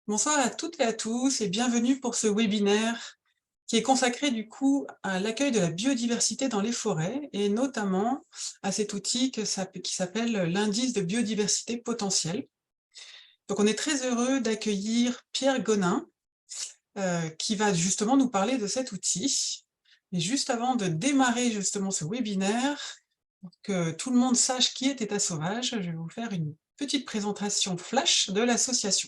Bonsoir à toutes et à tous et bienvenue pour ce webinaire qui est consacré du coup à l'accueil de la biodiversité dans les forêts et notamment à cet outil qui s'appelle l'indice de biodiversité potentielle. Donc on est très heureux d'accueillir Pierre Gonin qui va justement nous parler de cet outil. Mais juste avant de démarrer justement ce webinaire, pour que tout le monde sache qui est État Sauvage, je vais vous faire une petite présentation flash de l'association.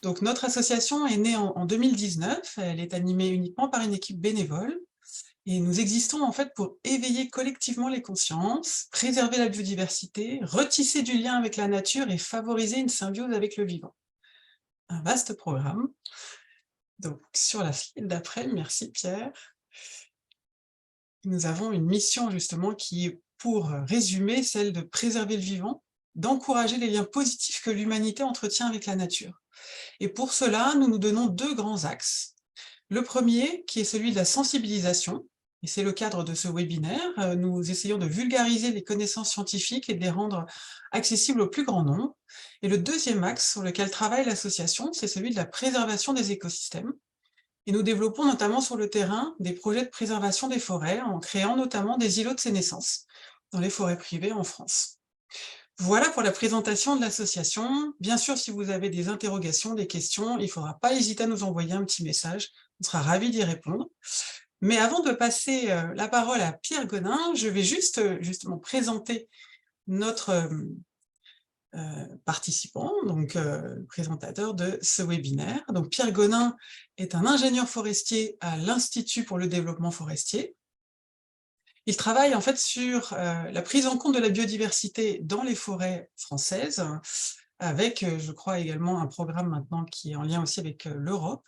Donc notre association est née en 2019, elle est animée uniquement par une équipe bénévole et nous existons en fait pour éveiller collectivement les consciences, préserver la biodiversité, retisser du lien avec la nature et favoriser une symbiose avec le vivant. Un vaste programme. Donc sur la slide d'après, merci Pierre, nous avons une mission justement qui est, pour résumer, celle de préserver le vivant, d'encourager les liens positifs que l'humanité entretient avec la nature. Et pour cela, nous nous donnons deux grands axes. Le premier, qui est celui de la sensibilisation, et c'est le cadre de ce webinaire. Nous essayons de vulgariser les connaissances scientifiques et de les rendre accessibles au plus grand nombre. Et le deuxième axe sur lequel travaille l'association, c'est celui de la préservation des écosystèmes. Et nous développons notamment sur le terrain des projets de préservation des forêts, en créant notamment des îlots de sénescence dans les forêts privées en France. Voilà pour la présentation de l'association. Bien sûr, si vous avez des interrogations, des questions, il ne faudra pas hésiter à nous envoyer un petit message. On sera ravis d'y répondre. Mais avant de passer la parole à Pierre Gonin, je vais justement présenter notre participant, donc présentateur de ce webinaire. Donc Pierre Gonin est un ingénieur forestier à l'Institut pour le développement forestier. Il travaille en fait sur la prise en compte de la biodiversité dans les forêts françaises, avec, je crois également un programme maintenant qui est en lien aussi avec l'Europe,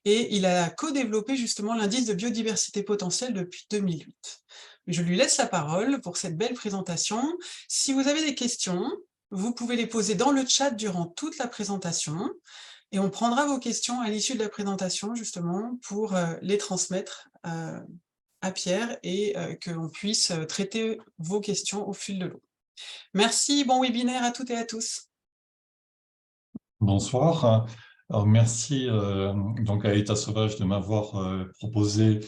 et il a co-développé justement l'indice de biodiversité potentielle depuis 2008. Je lui laisse la parole pour cette belle présentation. Si vous avez des questions, vous pouvez les poser dans le chat durant toute la présentation, et on prendra vos questions à l'issue de la présentation justement pour les transmettre à Pierre et que l'on puisse traiter vos questions au fil de l'eau. Merci, bon webinaire à toutes et à tous. Bonsoir. Alors, merci donc à État Sauvage de m'avoir proposé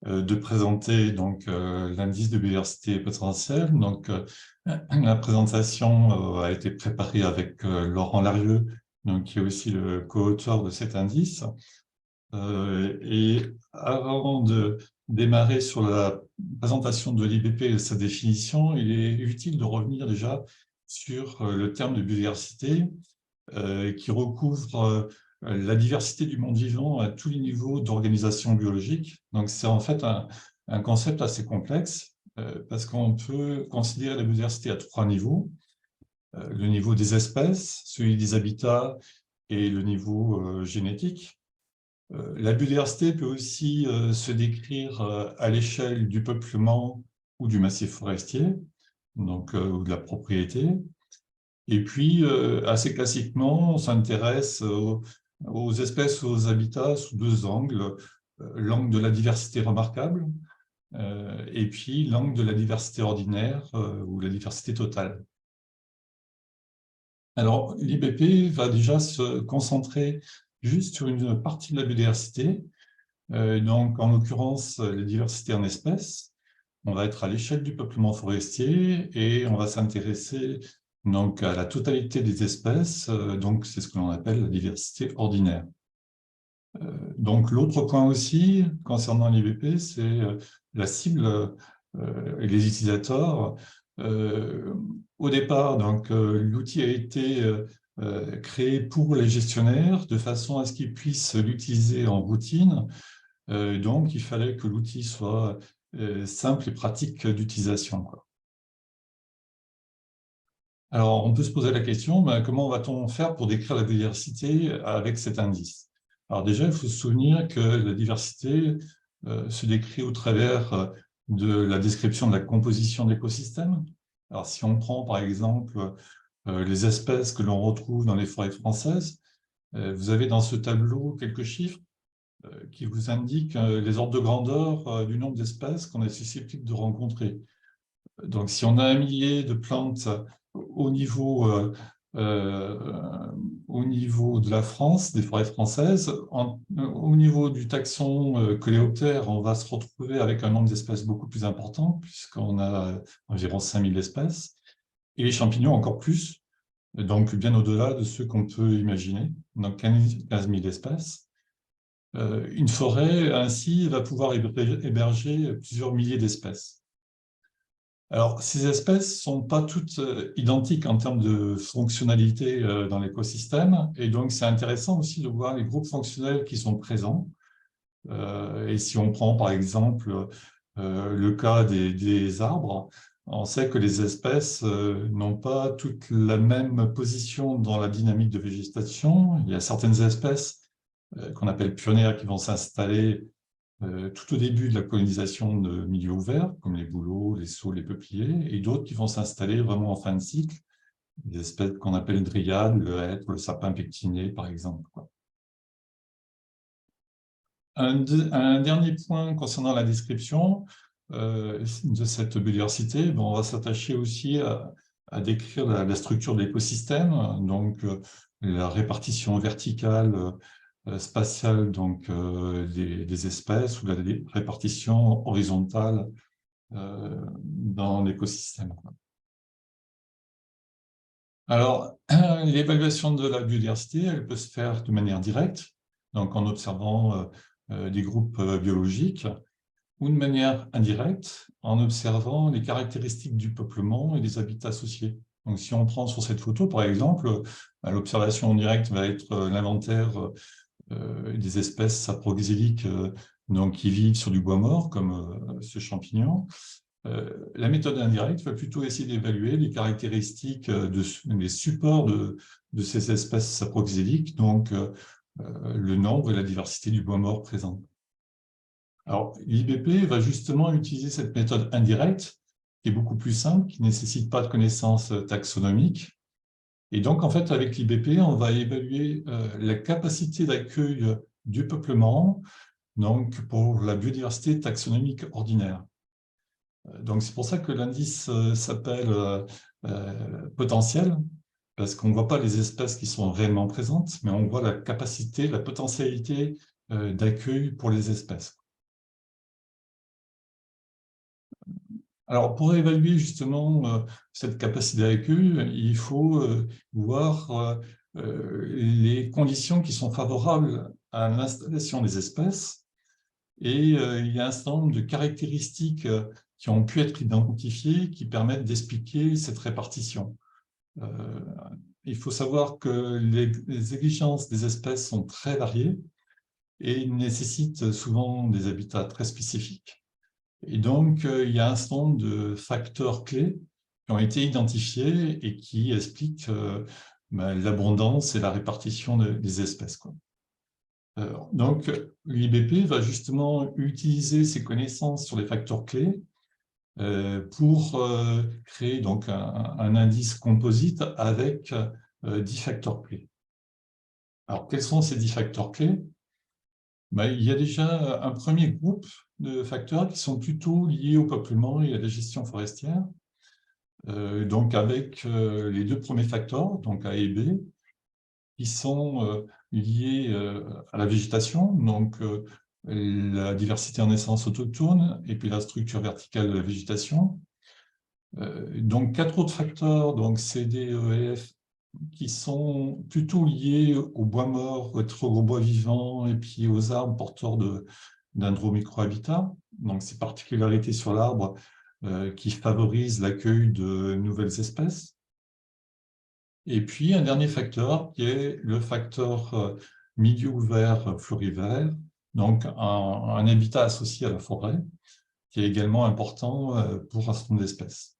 de présenter donc l'indice de biodiversité potentielle. Donc la présentation a été préparée avec Laurent Larieux, donc qui est aussi le co-auteur de cet indice. Et avant de démarrer sur la présentation de l'IBP et de sa définition, il est utile de revenir déjà sur le terme de biodiversité, qui recouvre la diversité du monde vivant à tous les niveaux d'organisation biologique. Donc, c'est en fait un concept assez complexe parce qu'on peut considérer la biodiversité à trois niveaux. Le niveau des espèces, celui des habitats et le niveau génétique. La biodiversité peut aussi se décrire à l'échelle du peuplement ou du massif forestier, donc, ou de la propriété. Et puis, assez classiquement, on s'intéresse aux espèces, aux habitats sous deux angles. L'angle de la diversité remarquable et puis l'angle de la diversité ordinaire ou la diversité totale. Alors, l'IBP va déjà se concentrer juste sur une partie de la biodiversité, donc en l'occurrence la diversité en espèces. On va être à l'échelle du peuplement forestier et on va s'intéresser donc à la totalité des espèces, donc c'est ce que l'on appelle la diversité ordinaire. Donc l'autre point aussi concernant l'IBP, c'est la cible et les utilisateurs. Au départ, donc l'outil a été créé pour les gestionnaires de façon à ce qu'ils puissent l'utiliser en routine. Donc il fallait que l'outil soit simple et pratique d'utilisation. Alors, on peut se poser la question, comment va-t-on faire pour décrire la biodiversité avec cet indice? Alors déjà, il faut se souvenir que la diversité se décrit au travers de la description de la composition de l'écosystème. Alors, si on prend par exemple les espèces que l'on retrouve dans les forêts françaises, vous avez dans ce tableau quelques chiffres qui vous indiquent les ordres de grandeur du nombre d'espèces qu'on est susceptible de rencontrer. Donc, si on a 1 millier de plantes au niveau au niveau de la France, des forêts françaises. Au niveau du taxon coléoptère, on va se retrouver avec un nombre d'espèces beaucoup plus important, puisqu'on a environ 5000 espèces, et les champignons encore plus, donc bien au-delà de ceux qu'on peut imaginer, donc 15 000 espèces. Une forêt, ainsi, va pouvoir héberger plusieurs milliers d'espèces. Alors, ces espèces ne sont pas toutes identiques en termes de fonctionnalité dans l'écosystème, et donc c'est intéressant aussi de voir les groupes fonctionnels qui sont présents. Et si on prend par exemple le cas des arbres, on sait que les espèces n'ont pas toutes la même position dans la dynamique de végétation. Il y a certaines espèces qu'on appelle pionnières qui vont s'installer tout au début de la colonisation de milieux ouverts, comme les bouleaux, les saules, les peupliers, et d'autres qui vont s'installer vraiment en fin de cycle, des espèces qu'on appelle dryades, le hêtre, le sapin pectiné, par exemple. Un dernier point concernant la description de cette biodiversité, on va s'attacher aussi à décrire la structure de l'écosystème, donc la répartition verticale spatiale donc, des espèces ou la répartition horizontale dans l'écosystème. Alors, l'évaluation de la biodiversité, elle peut se faire de manière directe, donc en observant des groupes biologiques, ou de manière indirecte, en observant les caractéristiques du peuplement et des habitats associés. Donc, si on prend sur cette photo, par exemple, l'observation directe va être l'inventaire des espèces saproxyliques qui vivent sur du bois mort, comme ce champignon. La méthode indirecte va plutôt essayer d'évaluer les caractéristiques des supports de ces espèces saproxyliques, donc le nombre et la diversité du bois mort présent. Alors, l'IBP va justement utiliser cette méthode indirecte, qui est beaucoup plus simple, qui ne nécessite pas de connaissances taxonomiques. Et donc, en fait, avec l'IBP, on va évaluer la capacité d'accueil du peuplement donc, pour la biodiversité taxonomique ordinaire. Donc, c'est pour ça que l'indice s'appelle potentiel, parce qu'on ne voit pas les espèces qui sont réellement présentes, mais on voit la capacité, la potentialité d'accueil pour les espèces. Alors, pour évaluer justement cette capacité d'accueil, il faut voir les conditions qui sont favorables à l'installation des espèces. Et il y a un certain nombre de caractéristiques qui ont pu être identifiées qui permettent d'expliquer cette répartition. Il faut savoir que les exigences des espèces sont très variées et nécessitent souvent des habitats très spécifiques. Et donc, il y a un certain nombre de facteurs clés qui ont été identifiés et qui expliquent l'abondance et la répartition des espèces, quoi. Donc, l'IBP va justement utiliser ses connaissances sur les facteurs clés pour créer donc un indice composite avec 10 facteurs clés. Alors, quels sont ces 10 facteurs clés? Il y a déjà un premier groupe de facteurs qui sont plutôt liés au peuplement et à la gestion forestière. Donc, avec les deux premiers facteurs, donc A et B, qui sont liés à la végétation, donc la diversité en essences autochtones et puis la structure verticale de la végétation. Donc, 4 autres facteurs, donc C, D, E et F, qui sont plutôt liés au bois mort, au bois vivant et puis aux arbres porteurs d'indro-microhabitats. Donc, ces particularités sur l'arbre qui favorisent l'accueil de nouvelles espèces. Et puis, un dernier facteur qui est le facteur milieu ouvert florivert, donc un habitat associé à la forêt, qui est également important pour un certain nombre d'espèces.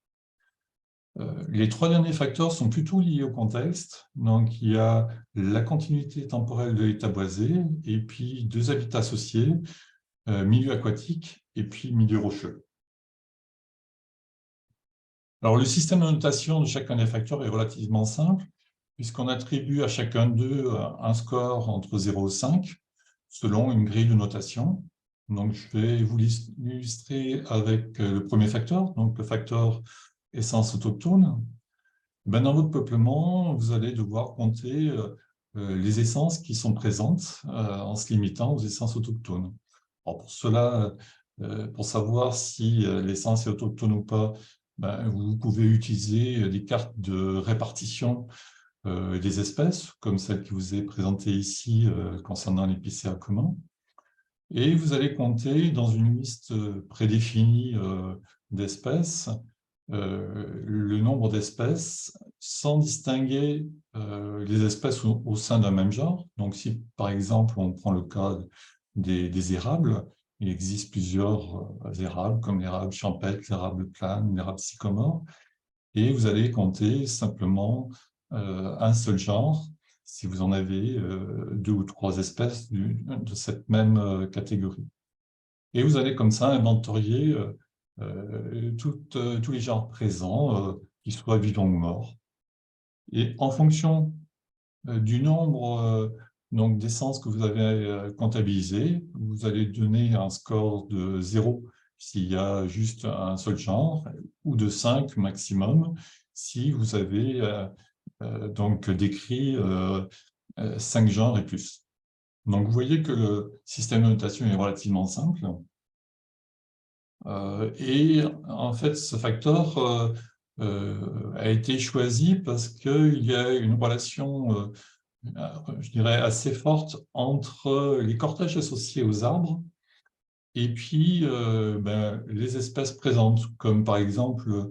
Les 3 derniers facteurs sont plutôt liés au contexte. Donc, il y a la continuité temporelle de l'état boisé et puis 2 habitats associés, milieu aquatique et puis milieu rocheux. Alors, le système de notation de chacun des facteurs est relativement simple, puisqu'on attribue à chacun d'eux un score entre 0 et 5, selon une grille de notation. Donc, je vais vous l'illustrer avec le premier facteur, donc le facteur essence autochtone. Ben, dans votre peuplement, vous allez devoir compter les essences qui sont présentes en se limitant aux essences autochtones. Alors pour cela, pour savoir si l'essence est autochtone ou pas, ben, vous pouvez utiliser des cartes de répartition des espèces, comme celle qui vous est présentée ici concernant l'épicéa commun. Et vous allez compter dans une liste prédéfinie d'espèces le nombre d'espèces sans distinguer les espèces au sein d'un même genre. Donc si par exemple on prend le cas des érables, il existe plusieurs érables comme l'érable champêtre, l'érable plane, l'érable sycomore, et vous allez compter simplement un seul genre si vous en avez deux ou trois espèces de cette même catégorie. Et vous allez comme ça inventorier tous les genres présents, qu'ils soient vivants ou morts. Et en fonction du nombre donc d'essences que vous avez comptabilisé, vous allez donner un score de 0 s'il y a juste un seul genre, ou de 5 maximum si vous avez donc décrit 5 genres et plus. Donc vous voyez que le système de notation est relativement simple. Et en fait, ce facteur a été choisi parce qu'il y a une relation, je dirais, assez forte entre les cortèges associés aux arbres et puis ben, les espèces présentes, comme par exemple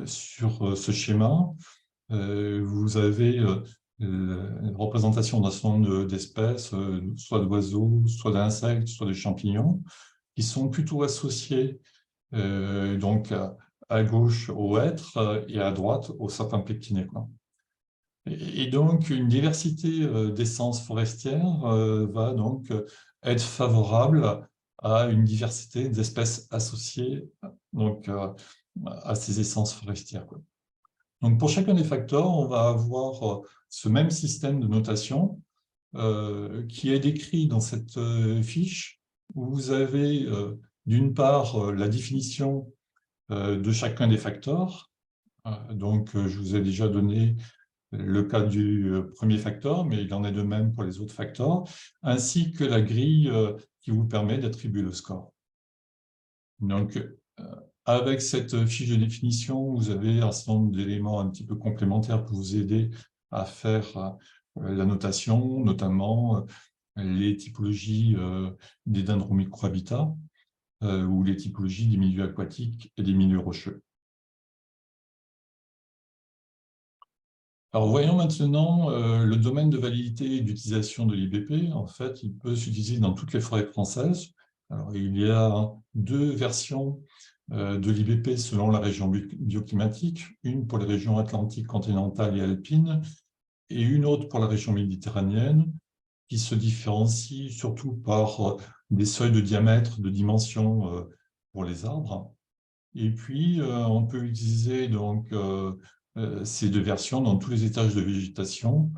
sur ce schéma, vous avez une représentation d'un certain nombre d'espèces, soit d'oiseaux, soit d'insectes, soit de champignons, qui sont plutôt associés donc à gauche au hêtre et à droite au sapin pectiné, quoi. Et donc, une diversité d'essences forestières va donc être favorable à une diversité d'espèces associées donc, à ces essences forestières, quoi. Donc, pour chacun des facteurs, on va avoir ce même système de notation qui est décrit dans cette fiche, où vous avez d'une part la définition de chacun des facteurs. Donc, je vous ai déjà donné le cas du premier facteur, mais il en est de même pour les autres facteurs, ainsi que la grille qui vous permet d'attribuer le score. Donc, avec cette fiche de définition, vous avez un certain nombre d'éléments un petit peu complémentaires pour vous aider à faire la notation, notamment les typologies des dendromicrohabitats ou les typologies des milieux aquatiques et des milieux rocheux. Alors, voyons maintenant le domaine de validité et d'utilisation de l'IBP. En fait, il peut s'utiliser dans toutes les forêts françaises. Alors, il y a deux versions de l'IBP selon la région bioclimatique, une pour les régions atlantiques, continentales et alpines, et une autre pour la région méditerranéenne, qui se différencie surtout par des seuils de diamètre, de dimension pour les arbres. Et puis, on peut utiliser donc ces deux versions dans tous les étages de végétation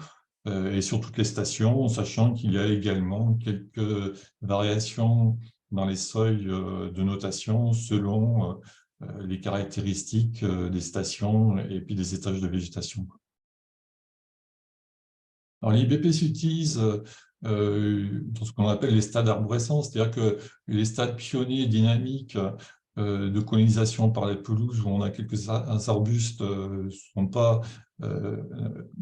et sur toutes les stations, sachant qu'il y a également quelques variations dans les seuils de notation selon les caractéristiques des stations et puis des étages de végétation. Alors, l'IBP s'utilise dans ce qu'on appelle les stades arborescents, c'est-à-dire que les stades pionniers dynamiques de colonisation par les pelouses où on a quelques arbustes, il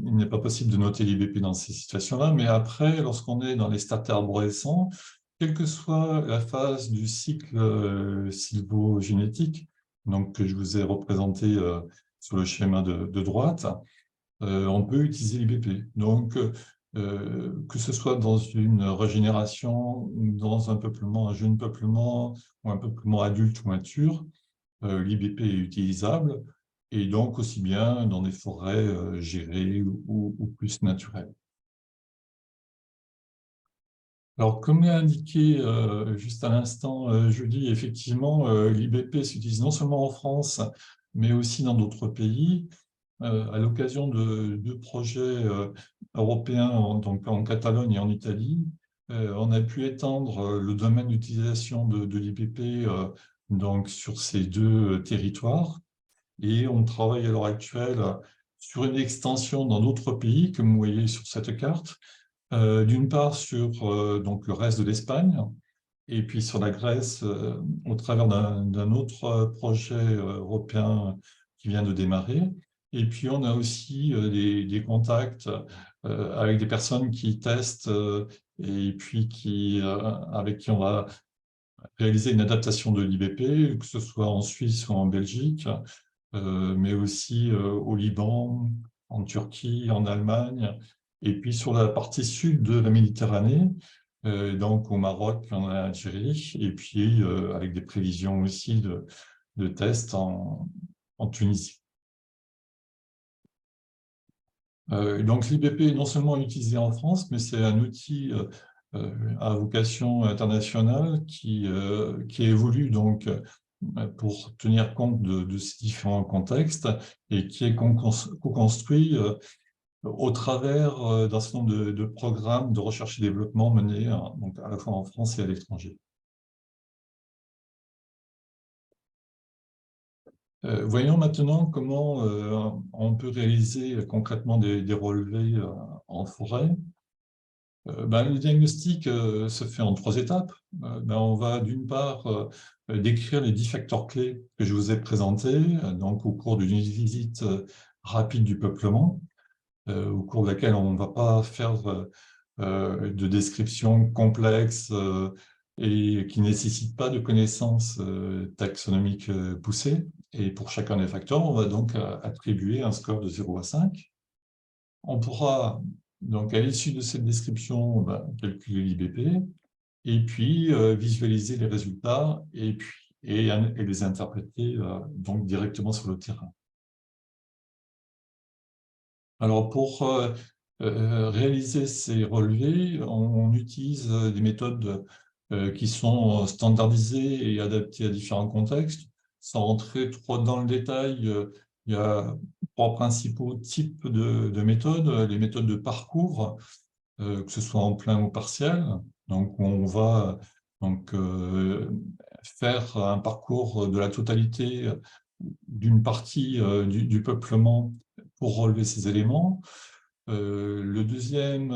n'est pas possible de noter l'IBP dans ces situations-là, mais après, lorsqu'on est dans les stades arborescents, quelle que soit la phase du cycle sylvogénétique, donc que je vous ai représenté sur le schéma de droite, on peut utiliser l'IBP. Donc, que ce soit dans une régénération, dans un peuplement, un jeune peuplement, ou un peuplement adulte ou mature, l'IBP est utilisable, et donc aussi bien dans des forêts gérées ou plus naturelles. Alors, comme l'a indiqué juste à l'instant Julie, effectivement, l'IBP s'utilise non seulement en France, mais aussi dans d'autres pays. À l'occasion de deux projets européens, donc en Catalogne et en Italie, on a pu étendre le domaine d'utilisation de l'IBP donc sur ces deux territoires. Et on travaille à l'heure actuelle sur une extension dans d'autres pays, comme vous voyez sur cette carte, d'une part sur donc le reste de l'Espagne, et puis sur la Grèce, au travers d'un autre projet européen qui vient de démarrer. Et puis, on a aussi des contacts avec des personnes qui testent et puis avec qui on va réaliser une adaptation de l'IBP, que ce soit en Suisse ou en Belgique, mais aussi au Liban, en Turquie, en Allemagne, et puis sur la partie sud de la Méditerranée, donc au Maroc, en Algérie, et puis avec des prévisions aussi de tests en Tunisie. Donc l'IBP est non seulement utilisé en France, mais c'est un outil à vocation internationale qui évolue donc pour tenir compte de ces différents contextes et qui est co-construit au travers d'un certain nombre de programmes de recherche et développement menés donc à la fois en France et à l'étranger. Voyons maintenant comment on peut réaliser concrètement des relevés en forêt. Le diagnostic se fait en 3 étapes. On va d'une part décrire les 10 facteurs clés que je vous ai présentés donc au cours d'une visite rapide du peuplement, au cours de laquelle on ne va pas faire de description complexe et qui ne nécessite pas de connaissances taxonomiques poussées. Et pour chacun des facteurs, on va donc attribuer un score de 0 à 5. On pourra, donc à l'issue de cette description, calculer l'IBP et puis visualiser les résultats et les interpréter donc directement sur le terrain. Alors, pour réaliser ces relevés, on utilise des méthodes qui sont standardisées et adaptées à différents contextes. Sans rentrer trop dans le détail, il y a 3 principaux types de méthodes. Les méthodes de parcours, que ce soit en plein ou partiel. Donc, on va donc, faire un parcours de la totalité d'une partie du peuplement pour relever ces éléments. Le deuxième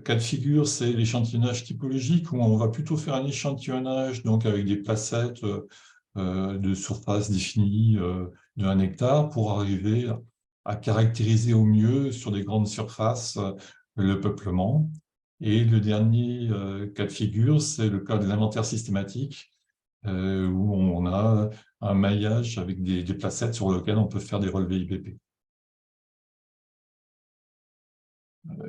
cas de figure, c'est l'échantillonnage typologique, où on va plutôt faire un échantillonnage donc avec des placettes de surface définie de 1 hectare pour arriver à caractériser au mieux sur des grandes surfaces le peuplement. Et le dernier cas de figure, c'est le cas de l'inventaire systématique, où on a un maillage avec des placettes sur lesquelles on peut faire des relevés IBP.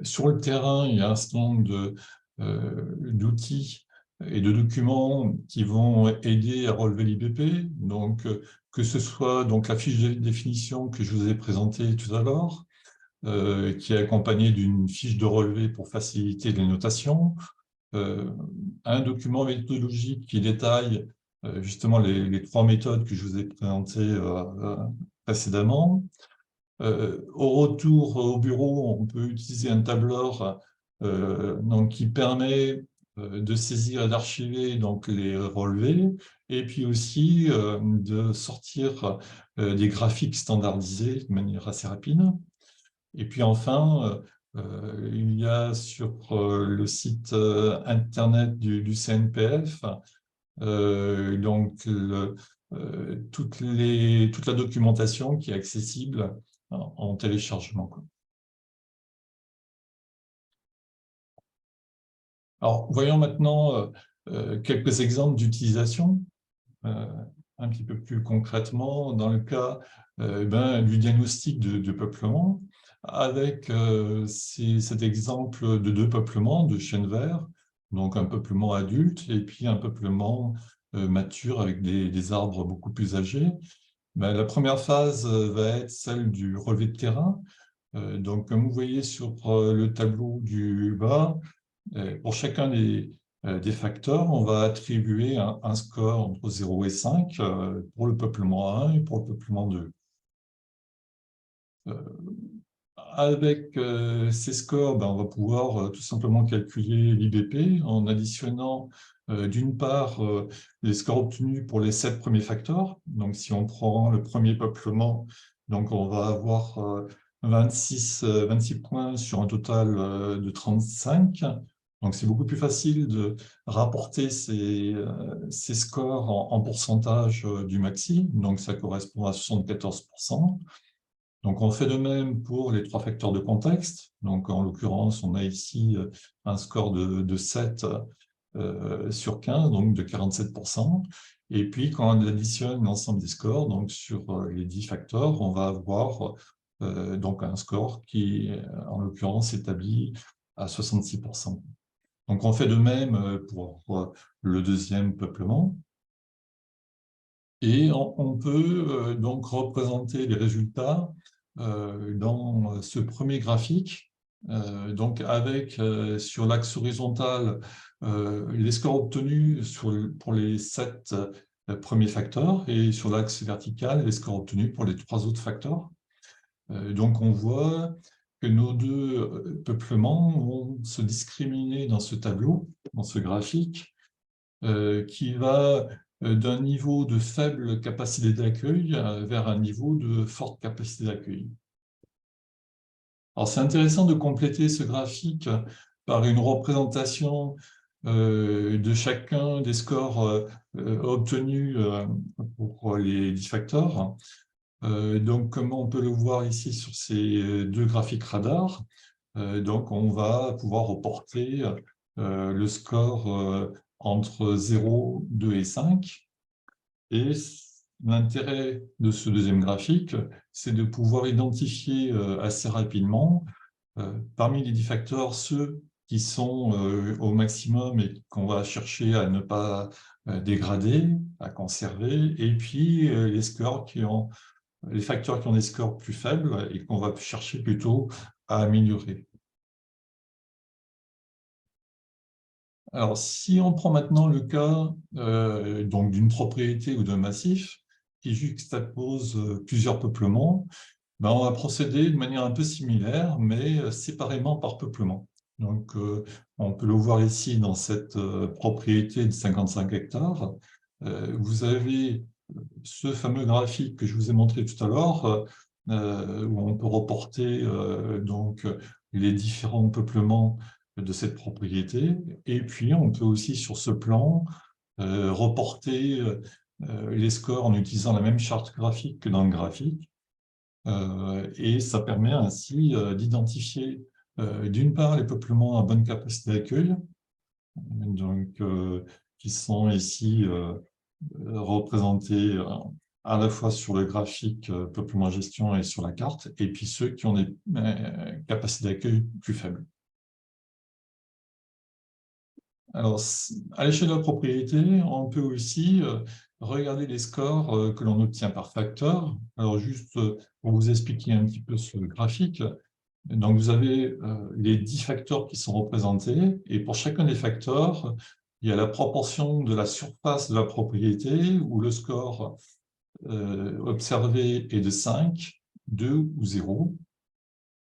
Sur le terrain, il y a un certain nombre d'outils et de documents qui vont aider à relever l'IBP. Donc, que ce soit donc, la fiche de définition que je vous ai présentée tout à l'heure, qui est accompagnée d'une fiche de relevé pour faciliter les notations, un document méthodologique qui détaille justement les 3 méthodes que je vous ai présentées précédemment. Au retour au bureau, on peut utiliser un tableur donc, qui permet de saisir et d'archiver donc, les relevés, et puis aussi de sortir des graphiques standardisés de manière assez rapide. Et puis enfin, il y a sur le site internet du CNPF donc toute la documentation qui est accessible en téléchargement. Alors, voyons maintenant quelques exemples d'utilisation, un petit peu plus concrètement, dans le cas du diagnostic de peuplement, avec cet exemple de 2 peuplements de chênes verts, donc un peuplement adulte et puis un peuplement mature avec des arbres beaucoup plus âgés. La première phase va être celle du relevé de terrain. Donc, comme vous voyez sur le tableau du bas, pour chacun des facteurs, on va attribuer un score entre 0 et 5 pour le peuplement 1 et pour le peuplement 2. Avec ces scores, on va pouvoir tout simplement calculer l'IBP en additionnant d'une part les scores obtenus pour les 7 premiers facteurs. Donc, si on prend le premier peuplement, Donc, on va avoir 26 points sur un total de 35. Donc, c'est beaucoup plus facile de rapporter ces scores en pourcentage du maxi. Donc, ça correspond à 74%. Donc, on fait de même pour les 3 facteurs de contexte. Donc, en l'occurrence, on a ici un score de 7 sur 15, donc de 47%. Et puis, quand on additionne l'ensemble des scores, donc sur les 10 facteurs, on va avoir donc un score qui, en l'occurrence, s'établit à 66%. Donc, on fait de même pour le deuxième peuplement. Et on peut donc représenter les résultats dans ce premier graphique, donc avec sur l'axe horizontal les scores obtenus pour les 7 premiers facteurs et sur l'axe vertical les scores obtenus pour les 3 autres facteurs. Donc on voit que nos deux peuplements vont se discriminer dans ce tableau, dans ce graphique, qui va d'un niveau de faible capacité d'accueil vers un niveau de forte capacité d'accueil. Alors, c'est intéressant de compléter ce graphique par une représentation de chacun des scores obtenus pour les 10 facteurs. Donc, comme on peut le voir ici sur ces deux graphiques radars, donc on va pouvoir reporter le score entre 0, 2 et 5. Et l'intérêt de ce deuxième graphique, c'est de pouvoir identifier assez rapidement, parmi les 10 facteurs, ceux qui sont au maximum et qu'on va chercher à ne pas dégrader, à conserver, et puis les facteurs qui ont des scores plus faibles et qu'on va chercher plutôt à améliorer. Alors, si on prend maintenant le cas donc d'une propriété ou d'un massif qui juxtapose plusieurs peuplements, ben on va procéder de manière un peu similaire, mais séparément par peuplement. Donc, on peut le voir ici dans cette propriété de 55 hectares. Vous avez ce fameux graphique que je vous ai montré tout à l'heure, où on peut reporter donc les différents peuplements de cette propriété. Et puis, on peut aussi, sur ce plan, reporter les scores en utilisant la même charte graphique que dans le graphique. Et ça permet ainsi d'identifier, d'une part, les peuplements à bonne capacité d'accueil, donc qui sont ici représentés à la fois sur le graphique peuplement gestion et sur la carte, et puis ceux qui ont des capacités d'accueil plus faibles. Alors, à l'échelle de la propriété, on peut aussi regarder les scores que l'on obtient par facteur. Alors, juste pour vous expliquer un petit peu ce graphique, donc vous avez les 10 facteurs qui sont représentés, et pour chacun des facteurs, il y a la proportion de la surface de la propriété où le score observé est de 5, 2 ou 0.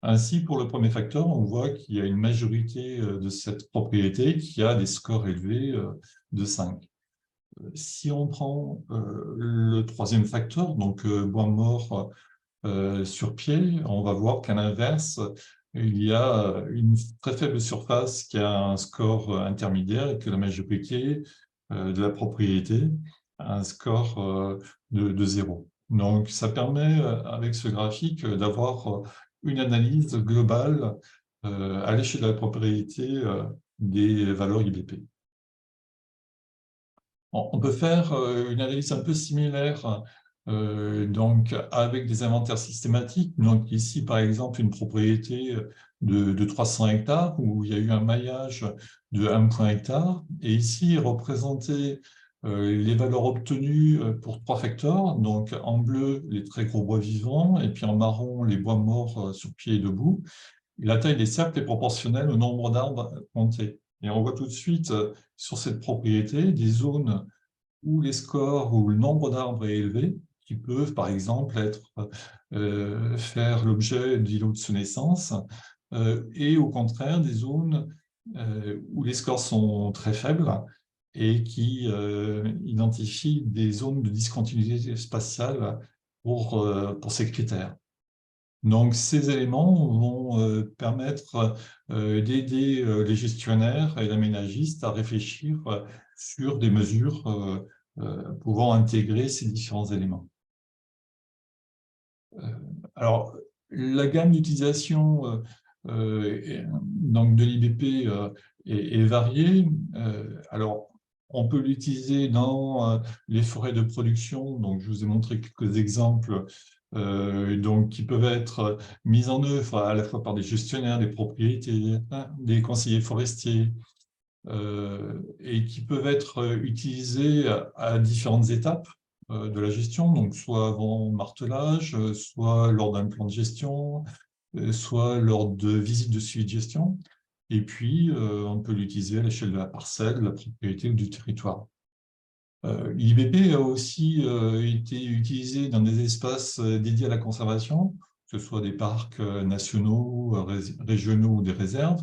Ainsi, pour le premier facteur, on voit qu'il y a une majorité de cette propriété qui a des scores élevés de 5. Si on prend le troisième facteur, donc bois mort sur pied, on va voir qu'à l'inverse, il y a une très faible surface qui a un score intermédiaire et que la majorité de la propriété a un score de 0. Donc, ça permet, avec ce graphique, d'avoir une analyse globale à l'échelle de la propriété des valeurs IBP. On peut faire une analyse un peu similaire donc avec des inventaires systématiques. Donc ici, par exemple, une propriété de 300 hectares où il y a eu un maillage de 1 point hectare. Et ici, représenter les valeurs obtenues pour 3 facteurs. Donc en bleu, les très gros bois vivants, et puis en marron, les bois morts sur pied et debout. Et la taille des cercles est proportionnelle au nombre d'arbres comptés. Et on voit tout de suite sur cette propriété des zones où les scores ou le nombre d'arbres est élevé, qui peuvent par exemple faire l'objet d'îlots de senescence, et au contraire des zones où les scores sont très faibles et qui identifient des zones de discontinuité spatiale pour ces critères. Donc, ces éléments vont permettre d'aider les gestionnaires et l'aménagiste à réfléchir sur des mesures pouvant intégrer ces différents éléments. Alors, la gamme d'utilisation donc de l'IBP est variée. Alors, on peut l'utiliser dans les forêts de production. Donc, je vous ai montré quelques exemples donc, qui peuvent être mis en œuvre à la fois par des gestionnaires, des propriétaires, des conseillers forestiers, et qui peuvent être utilisés à différentes étapes de la gestion, donc soit avant martelage, soit lors d'un plan de gestion, soit lors de visites de suivi de gestion. Et puis, on peut l'utiliser à l'échelle de la parcelle, de la propriété ou du territoire. L'IBP a aussi été utilisé dans des espaces dédiés à la conservation, que ce soit des parcs nationaux, régionaux ou des réserves.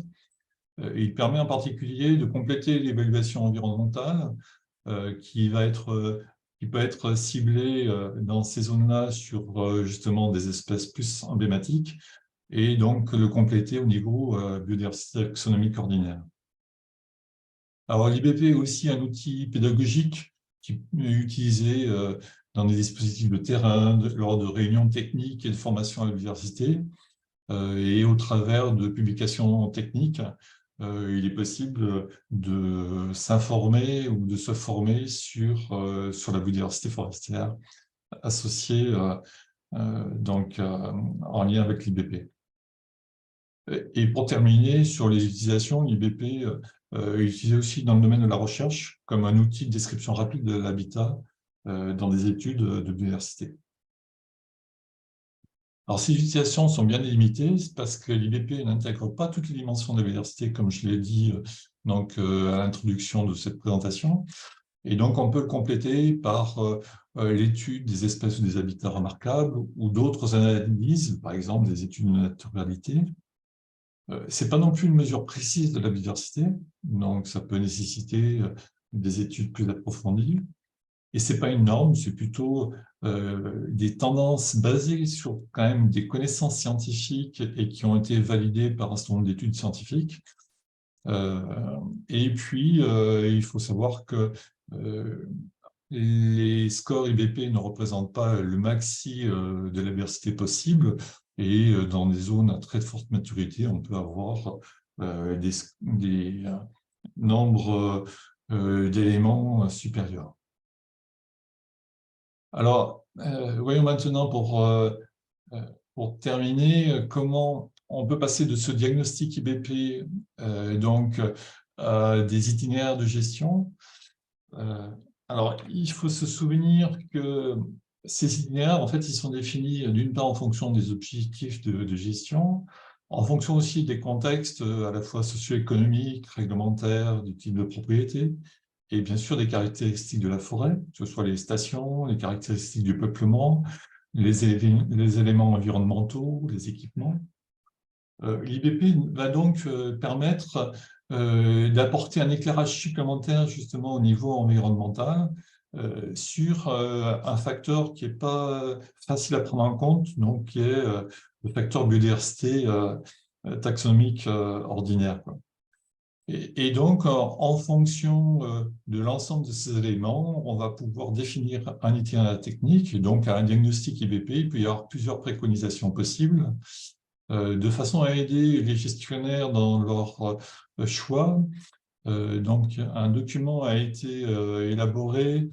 Il permet en particulier de compléter l'évaluation environnementale qui peut être ciblée dans ces zones-là sur justement des espèces plus emblématiques et donc le compléter au niveau biodiversité taxonomique ordinaire. Alors l'IBP est aussi un outil pédagogique qui est utilisé dans des dispositifs de terrain, lors de réunions techniques et de formation à la biodiversité, et au travers de publications techniques. Il est possible de s'informer ou de se former sur la biodiversité forestière associée donc, en lien avec l'IBP. Et pour terminer, sur les utilisations, l'IBP est utilisé aussi dans le domaine de la recherche comme un outil de description rapide de l'habitat dans des études de biodiversité. Alors, ces utilisations sont bien délimitées parce que l'IBP n'intègre pas toutes les dimensions de la biodiversité, comme je l'ai dit donc, à l'introduction de cette présentation. Et donc, on peut le compléter par l'étude des espèces ou des habitats remarquables ou d'autres analyses, par exemple des études de naturalité. Ce n'est pas non plus une mesure précise de la biodiversité, donc ça peut nécessiter des études plus approfondies. Et ce n'est pas une norme, c'est plutôt des tendances basées sur quand même des connaissances scientifiques et qui ont été validées par un certain nombre d'études scientifiques. Et puis, il faut savoir que les scores IBP ne représentent pas le maxi de la diversité possible. Et dans des zones à très forte maturité, on peut avoir des nombres d'éléments supérieurs. Alors, voyons maintenant pour terminer, comment on peut passer de ce diagnostic IBP donc, à des itinéraires de gestion. Alors, il faut se souvenir que ces itinéraires, en fait, ils sont définis d'une part en fonction des objectifs de gestion, en fonction aussi des contextes à la fois socio-économiques, réglementaires, du type de propriété, et bien sûr des caractéristiques de la forêt, que ce soit les stations, les caractéristiques du peuplement, les éléments environnementaux, les équipements. L'IBP va donc permettre d'apporter un éclairage supplémentaire justement au niveau environnemental sur un facteur qui n'est pas facile à prendre en compte, donc qui est le facteur biodiversité taxonomique ordinaire, quoi. Et donc, en fonction de l'ensemble de ces éléments, on va pouvoir définir un itinéraire technique, et donc un diagnostic IBP. Il peut y avoir plusieurs préconisations possibles, de façon à aider les gestionnaires dans leur choix. Donc, un document a été élaboré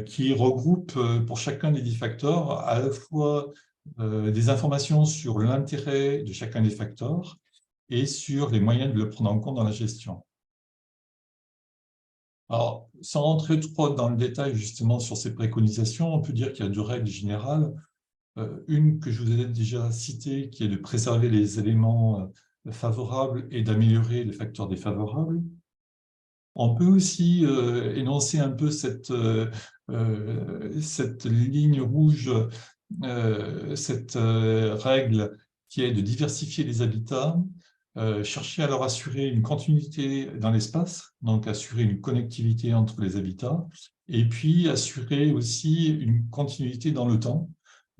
qui regroupe pour chacun des 10 facteurs à la fois des informations sur l'intérêt de chacun des facteurs et sur les moyens de le prendre en compte dans la gestion. Alors, sans rentrer trop dans le détail justement sur ces préconisations, on peut dire qu'il y a 2 règles générales. Une que je vous ai déjà citée, qui est de préserver les éléments favorables et d'améliorer les facteurs défavorables. On peut aussi énoncer un peu cette ligne rouge, cette règle qui est de diversifier les habitats, chercher à leur assurer une continuité dans l'espace, donc assurer une connectivité entre les habitats, et puis assurer aussi une continuité dans le temps,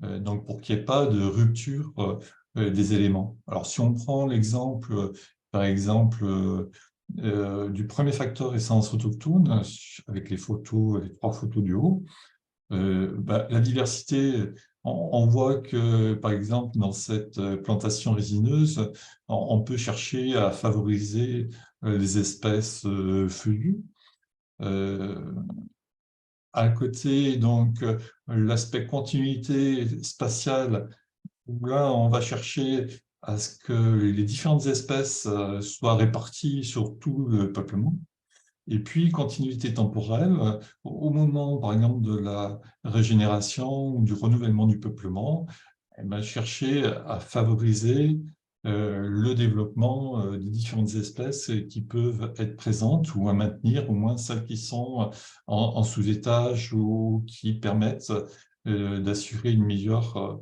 donc pour qu'il n'y ait pas de rupture des éléments. Alors, si on prend l'exemple, par exemple, du premier facteur essence autochtone, avec les photos, les 3 photos du haut, la diversité, on voit que, par exemple, dans cette plantation résineuse, on peut chercher à favoriser les espèces feuillues. À côté, donc, l'aspect continuité spatiale, où là, on va chercher à ce que les différentes espèces soient réparties sur tout le peuplement. Et puis, continuité temporelle, au moment, par exemple, de la régénération ou du renouvellement du peuplement, eh ben, chercher à favoriser le développement des différentes espèces qui peuvent être présentes ou à maintenir au moins celles qui sont en sous-étage ou qui permettent d'assurer une meilleure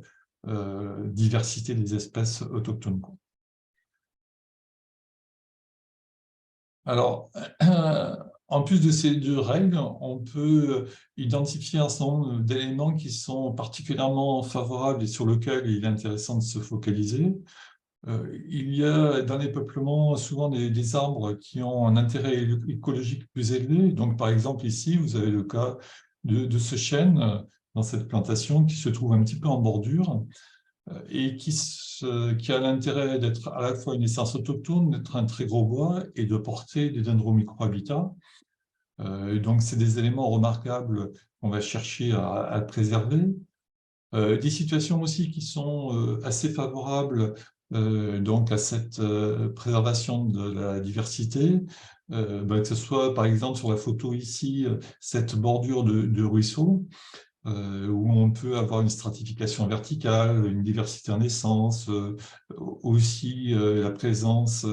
diversité des espèces autochtones. Alors, en plus de ces 2 règles, on peut identifier un certain nombre d'éléments qui sont particulièrement favorables et sur lesquels il est intéressant de se focaliser. Il y a dans les peuplements souvent des arbres qui ont un intérêt écologique plus élevé. Donc, par exemple, ici, vous avez le cas de ce chêne dans cette plantation qui se trouve un petit peu en bordure et qui a l'intérêt d'être à la fois une essence autochtone, d'être un très gros bois et de porter des dendromicrohabitats. Donc, c'est des éléments remarquables qu'on va chercher à préserver. Des situations aussi qui sont assez favorables donc à cette préservation de la diversité, que ce soit par exemple sur la photo ici, cette bordure de ruisseau, où on peut avoir une stratification verticale, une diversité en essence, aussi la présence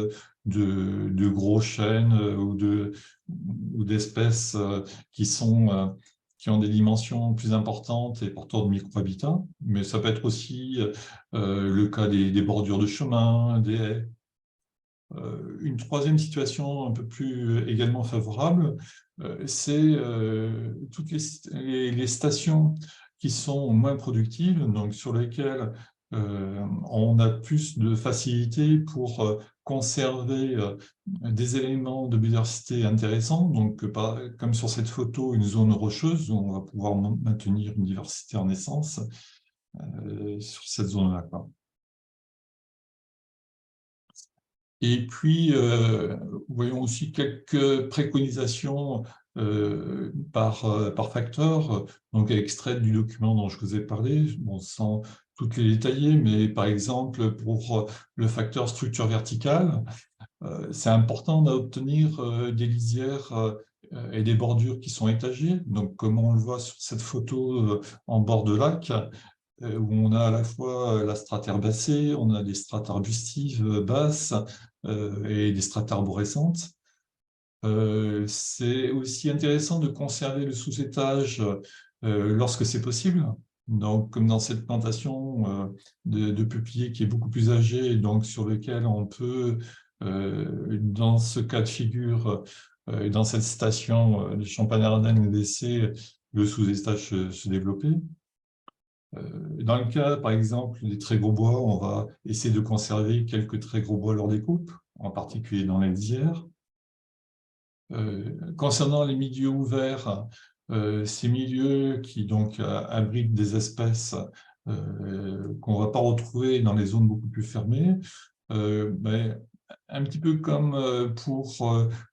de gros chênes ou d'espèces qui ont des dimensions plus importantes et porteurs de microhabitats, mais ça peut être aussi le cas des bordures de chemin, des haies. Une troisième situation un peu plus également favorable, c'est toutes les stations qui sont moins productives, donc sur lesquelles on a plus de facilité pour conserver des éléments de biodiversité intéressants, donc comme sur cette photo, une zone rocheuse où on va pouvoir maintenir une diversité en essence sur cette zone-là. Et puis, voyons aussi quelques préconisations par facteur, donc extraites du document dont je vous ai parlé, bon, sans toutes les détailler, mais par exemple, pour le facteur structure verticale, c'est important d'obtenir des lisières et des bordures qui sont étagées. Donc, comme on le voit sur cette photo en bord de lac, où on a à la fois la strate herbacée, on a des strates arbustives basses et des strates arborescentes. C'est aussi intéressant de conserver le sous-étage lorsque c'est possible. Donc, comme dans cette plantation de peupliers qui est beaucoup plus âgée, donc sur lequel on peut, dans ce cas de figure, dans cette station de Champagne-Ardenne, laisser le sous-étage se développer. Dans le cas, par exemple, des très gros bois, on va essayer de conserver quelques très gros bois lors des coupes, en particulier dans les lisières. Concernant les milieux ouverts, ces milieux qui donc abritent des espèces qu'on ne va pas retrouver dans les zones beaucoup plus fermées, un petit peu comme pour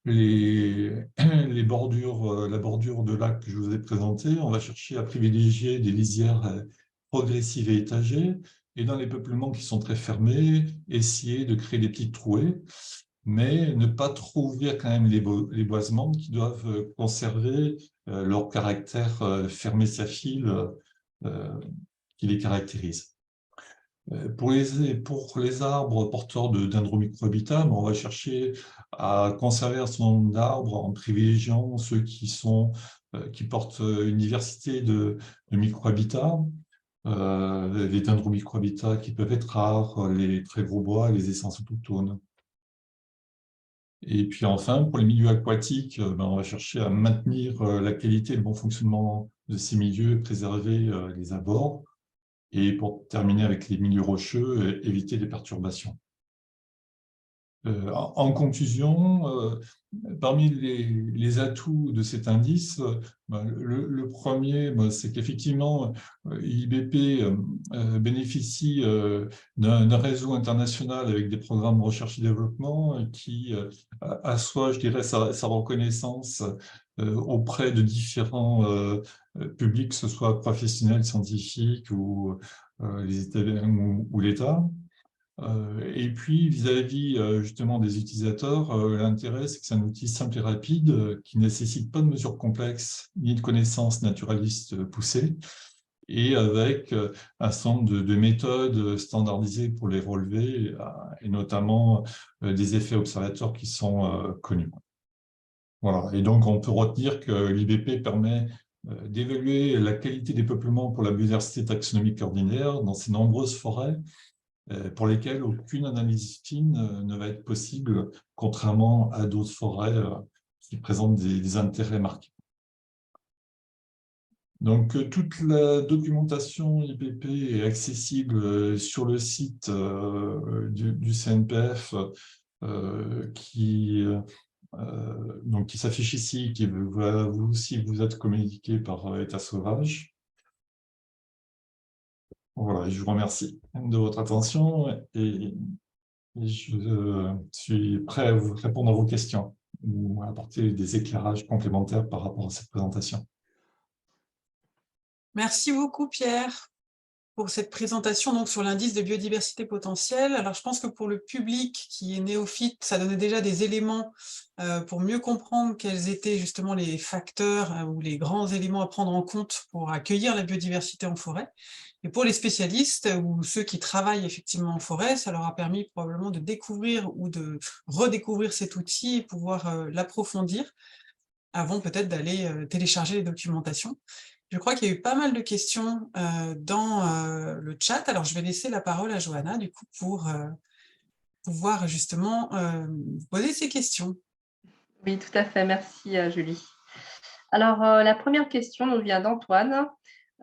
les bordures, la bordure de lac que je vous ai présentée, on va chercher à privilégier des lisières progressives et étagées, et dans les peuplements qui sont très fermés, essayer de créer des petites trouées, mais ne pas trop ouvrir quand même les boisements qui doivent conserver leur caractère fermé saphile qui les caractérise. Pour les arbres porteurs de dendromicrohabitat, on va chercher à conserver un certain nombre d'arbres en privilégiant ceux qui portent une diversité de microhabitats, les dendromicrohabitats qui peuvent être rares, les très gros bois, les essences autochtones. Et puis enfin, pour les milieux aquatiques, on va chercher à maintenir la qualité et le bon fonctionnement de ces milieux, préserver les abords. et pour terminer avec les milieux rocheux, éviter les perturbations. En conclusion, parmi les atouts de cet indice, le premier, c'est qu'effectivement, l'IBP bénéficie d'un réseau international avec des programmes de recherche et développement qui assoit, je dirais, sa reconnaissance auprès de différents publics, que ce soit professionnels, scientifiques ou l'État. Et puis, vis-à-vis justement des utilisateurs, l'intérêt, c'est que c'est un outil simple et rapide qui ne nécessite pas de mesures complexes ni de connaissances naturalistes poussées, et avec un certain nombre de méthodes standardisées pour les relever, et notamment des effets observateurs qui sont connus. Voilà. Et donc, on peut retenir que l'IBP permet d'évaluer la qualité des peuplements pour la biodiversité taxonomique ordinaire dans ces nombreuses forêts, pour lesquels aucune analyse fine ne va être possible, contrairement à d'autres forêts qui présentent des intérêts marqués. Donc, toute la documentation IBP est accessible sur le site du CNPF qui s'affiche ici, qui va vous aussi vous être communiqué par État sauvage. Voilà, je vous remercie de votre attention et je suis prêt à vous répondre à vos questions ou à apporter des éclairages complémentaires par rapport à cette présentation. Merci beaucoup, Pierre, pour cette présentation donc, sur l'indice de biodiversité potentielle. Alors, je pense que pour le public qui est néophyte, ça donnait déjà des éléments pour mieux comprendre quels étaient justement les facteurs ou les grands éléments à prendre en compte pour accueillir la biodiversité en forêt. Et pour les spécialistes ou ceux qui travaillent effectivement en forêt, ça leur a permis probablement de découvrir ou de redécouvrir cet outil et pouvoir l'approfondir avant peut-être d'aller télécharger les documentations. Je crois qu'il y a eu pas mal de questions dans le chat. Alors, je vais laisser la parole à Johanna, du coup, pour pouvoir justement poser ces questions. Oui, tout à fait. Merci, Julie. Alors, la première question nous vient d'Antoine.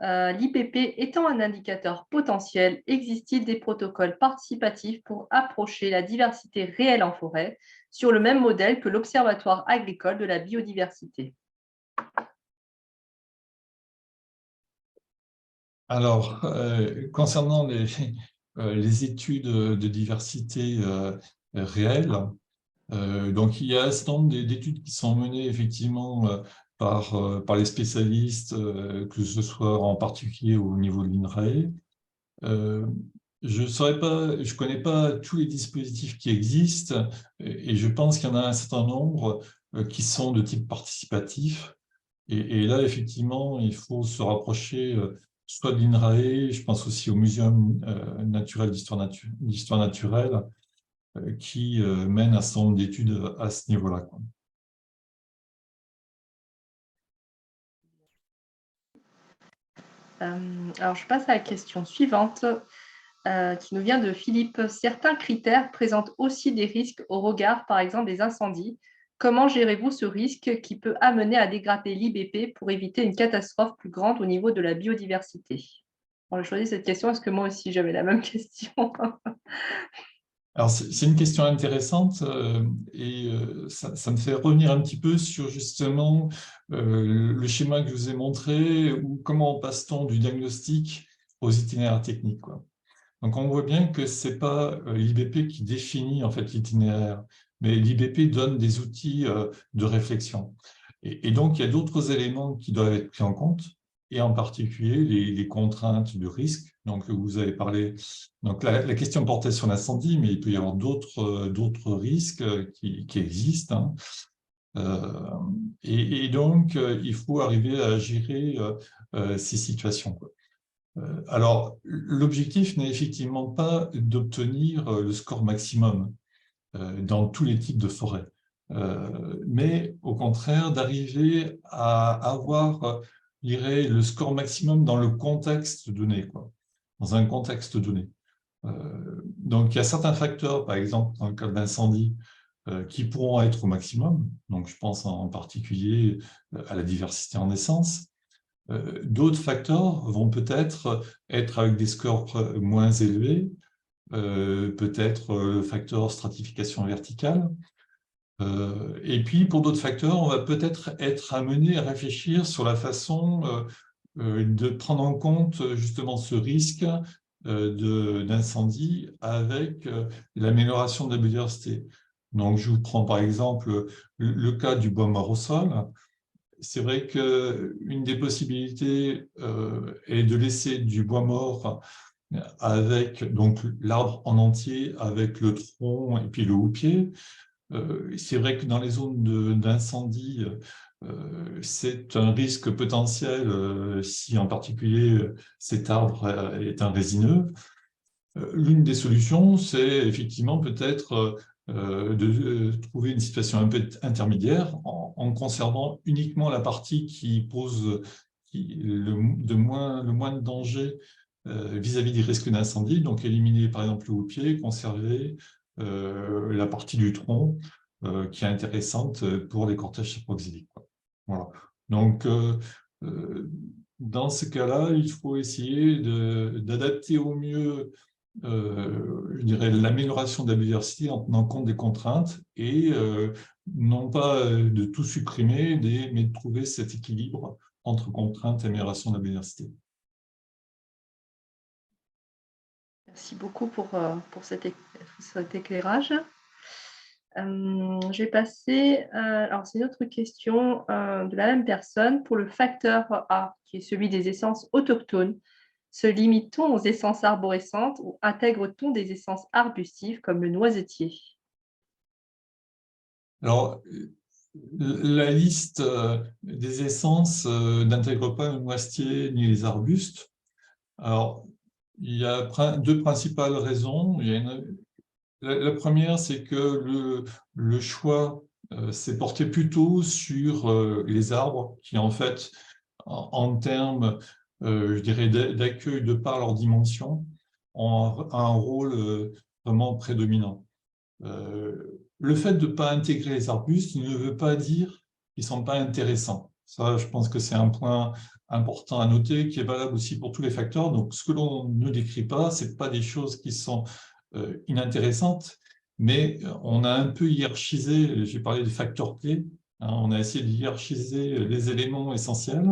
L'IPP étant un indicateur potentiel, existe-t-il des protocoles participatifs pour approcher la diversité réelle en forêt sur le même modèle que l'Observatoire agricole de la biodiversité? Alors, concernant les études de diversité réelle, donc il y a un certain nombre d'études qui sont menées effectivement par les spécialistes, que ce soit en particulier au niveau de l'INRAE. Je connais pas tous les dispositifs qui existent et je pense qu'il y en a un certain nombre qui sont de type participatif. Et là, effectivement, il faut se rapprocher soit de l'INRAE, je pense aussi au Muséum naturel d'histoire naturelle, qui mène un certain nombre d'études à ce niveau-là. Alors, je passe à la question suivante, qui nous vient de Philippe. Certains critères présentent aussi des risques au regard, par exemple, des incendies. Comment gérez-vous ce risque qui peut amener à dégrader l'IBP pour éviter une catastrophe plus grande au niveau de la biodiversité? J'ai choisi cette question parce que moi aussi, j'avais la même question. Alors, c'est une question intéressante et ça me fait revenir un petit peu sur justement le schéma que je vous ai montré, ou comment passe-t-on du diagnostic aux itinéraires techniques, quoi. Donc, on voit bien que ce n'est pas l'IBP qui définit en fait l'itinéraire, mais l'IBP donne des outils de réflexion. Et donc, il y a d'autres éléments qui doivent être pris en compte, et en particulier les contraintes de risque. Donc, vous avez parlé. Donc, la question portait sur l'incendie, mais il peut y avoir d'autres risques qui existent. Et donc, il faut arriver à gérer ces situations, quoi. Alors, l'objectif n'est effectivement pas d'obtenir le score maximum dans tous les types de forêts, mais au contraire d'arriver à avoir, je dirais, le score maximum dans le contexte donné, quoi, dans un contexte donné. Donc, il y a certains facteurs, par exemple, dans le cas d'incendie, qui pourront être au maximum. Donc, je pense en particulier à la diversité en essence. D'autres facteurs vont peut-être être avec des scores moins élevés, peut-être le facteur stratification verticale. Et puis, pour d'autres facteurs, on va peut-être être amené à réfléchir sur la façon de prendre en compte justement ce risque d'incendie avec l'amélioration de la biodiversité. Donc, je vous prends par exemple le cas du bois mort au sol. C'est vrai qu'une des possibilités est de laisser du bois mort avec donc l'arbre en entier, avec le tronc et puis le houppier. C'est vrai que dans les zones d'incendie, c'est un risque potentiel si en particulier cet arbre est un résineux. L'une des solutions, c'est effectivement peut-être de trouver une situation un peu intermédiaire en conservant uniquement la partie qui pose le moins de danger vis-à-vis des risques d'incendie, donc éliminer par exemple le houppier, conserver la partie du tronc qui est intéressante pour les cortèges saproxyliques. Voilà. Donc, dans ce cas-là, il faut essayer d'adapter au mieux je dirais, l'amélioration de la biodiversité en tenant compte des contraintes et non pas de tout supprimer, mais de trouver cet équilibre entre contraintes et amélioration de la biodiversité. Merci beaucoup pour cet éclairage. Je vais passer, alors c'est une autre question de la même personne. Pour le facteur A, qui est celui des essences autochtones, se limite-t-on aux essences arborescentes ou intègre-t-on des essences arbustives comme le noisetier? Alors, la liste des essences n'intègre pas le noisetier ni les arbustes. Alors, il y a deux principales raisons. La première, c'est que le choix s'est porté plutôt sur les arbres qui, en fait, en termes, je dirais, d'accueil de par leur dimension, ont un rôle vraiment prédominant. Le fait de ne pas intégrer les arbustes ne veut pas dire qu'ils ne sont pas intéressants. Ça, je pense que c'est un point important à noter, qui est valable aussi pour tous les facteurs. Donc, ce que l'on ne décrit pas, ce n'est pas des choses qui sont inintéressantes, mais on a un peu hiérarchisé, j'ai parlé des facteurs clés, hein, on a essayé de hiérarchiser les éléments essentiels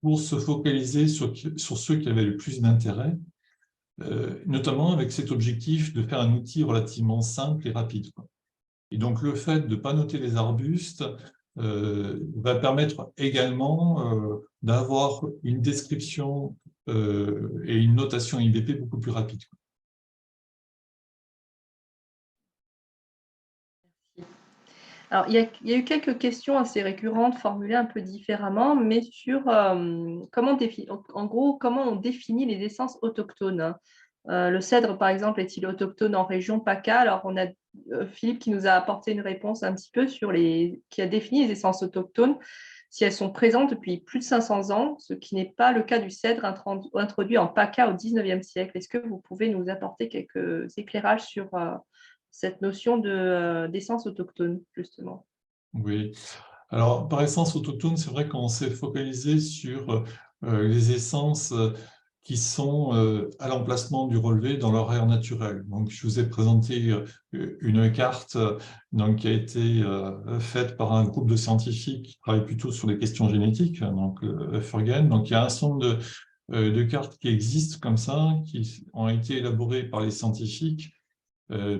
pour se focaliser sur ceux qui avaient le plus d'intérêt, notamment avec cet objectif de faire un outil relativement simple et rapide. Et donc, le fait de ne pas noter les arbustes va permettre également d'avoir une description et une notation IBP beaucoup plus rapide. Alors, il y a eu quelques questions assez récurrentes, formulées un peu différemment, mais sur comment on définit les essences autochtones, hein. Le cèdre, par exemple, est-il autochtone en région PACA? Alors, on a Philippe qui nous a apporté une réponse un petit peu qui a défini les essences autochtones, si elles sont présentes depuis plus de 500 ans, ce qui n'est pas le cas du cèdre introduit en PACA au 19e siècle. Est-ce que vous pouvez nous apporter quelques éclairages sur cette notion d'essence autochtone, justement? Oui. Alors, par essence autochtone, c'est vrai qu'on s'est focalisé sur les essences qui sont à l'emplacement du relevé dans leur aire naturelle. Donc, je vous ai présenté une carte donc, qui a été faite par un groupe de scientifiques qui travaillent plutôt sur les questions génétiques, donc Furgen. Donc, il y a un certain nombre de cartes qui existent comme ça, qui ont été élaborées par les scientifiques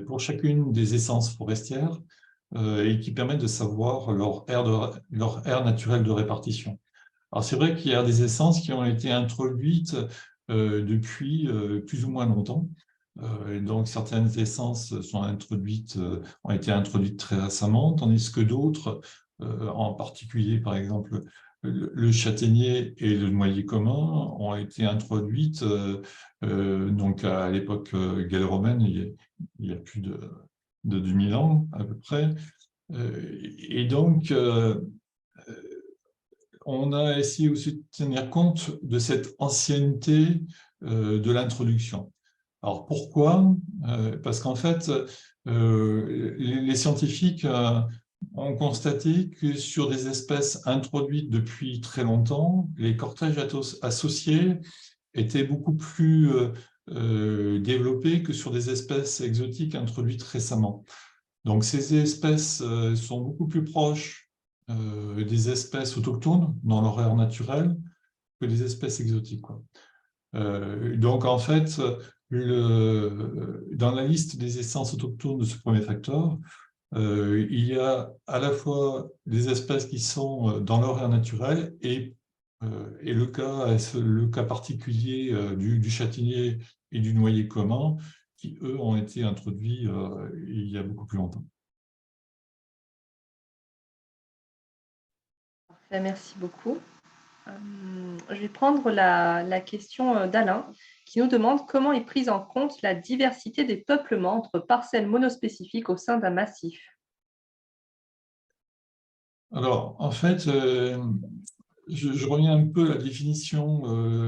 pour chacune des essences forestières et qui permettent de savoir leur aire naturelle de répartition. Alors, c'est vrai qu'il y a des essences qui ont été introduites depuis plus ou moins longtemps. Donc, certaines essences ont été introduites très récemment, tandis que d'autres, en particulier, par exemple, le châtaignier et le noyer commun, ont été introduites donc à l'époque gallo-romaine, il y a plus de 2000 ans à peu près. Et donc, on a essayé aussi de tenir compte de cette ancienneté de l'introduction. Alors pourquoi? Parce qu'en fait, les scientifiques ont constaté que sur des espèces introduites depuis très longtemps, les cortèges associés étaient beaucoup plus développés que sur des espèces exotiques introduites récemment. Donc ces espèces sont beaucoup plus proches des espèces autochtones dans leur aire naturelle que des espèces exotiques, quoi. Donc en fait, dans la liste des essences autochtones de ce premier facteur, il y a à la fois des espèces qui sont dans leur aire naturelle et le cas particulier du châtaignier et du noyer commun qui, eux, ont été introduits il y a beaucoup plus longtemps. Parfait, merci beaucoup. Je vais prendre la question d'Alain qui nous demande comment est prise en compte la diversité des peuplements entre parcelles monospécifiques au sein d'un massif. Alors, en fait, je reviens un peu à la définition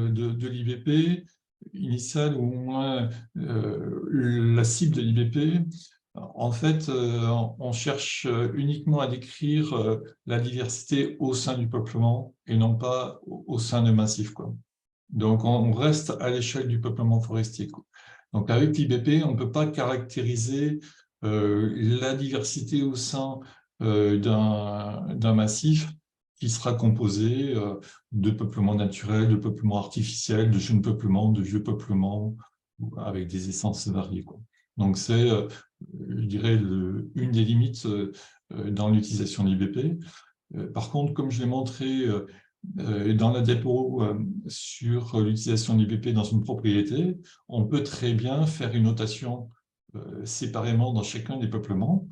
de l'IBP initiale, ou au moins la cible de l'IBP. En fait, on cherche uniquement à décrire la diversité au sein du peuplement et non pas au sein de massifs, quoi. Donc, on reste à l'échelle du peuplement forestier, quoi. Donc, avec l'IBP, on ne peut pas caractériser la diversité au sein d'un massif qui sera composé de peuplements naturels, de peuplements artificiels, de jeunes peuplements, de vieux peuplements, avec des essences variées, quoi. Donc, c'est, je dirais, une des limites dans l'utilisation de l'IBP. Par contre, comme je l'ai montré dans la diapo sur l'utilisation de l'IBP dans une propriété, on peut très bien faire une notation séparément dans chacun des peuplements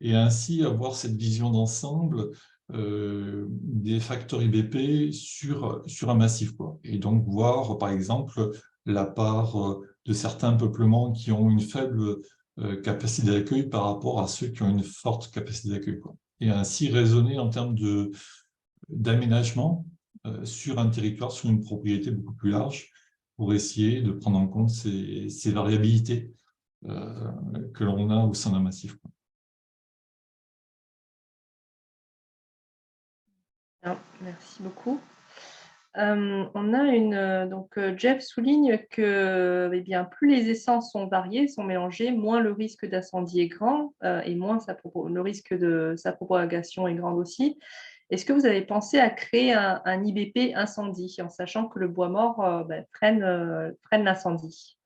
et ainsi avoir cette vision d'ensemble des facteurs IBP sur un massif, quoi. Et donc voir, par exemple, la part de certains peuplements qui ont une faible capacité d'accueil par rapport à ceux qui ont une forte capacité d'accueil, quoi. Et ainsi raisonner en termes d'aménagement sur un territoire, sur une propriété beaucoup plus large, pour essayer de prendre en compte ces variabilités que l'on a au sein d'un massif. Bien, merci beaucoup. On a donc Jeff souligne que eh bien, plus les essences sont variées, sont mélangées, moins le risque d'incendie est grand et moins le risque de sa propagation est grand aussi. Est-ce que vous avez pensé à créer un IBP incendie en sachant que le bois mort freine l'incendie?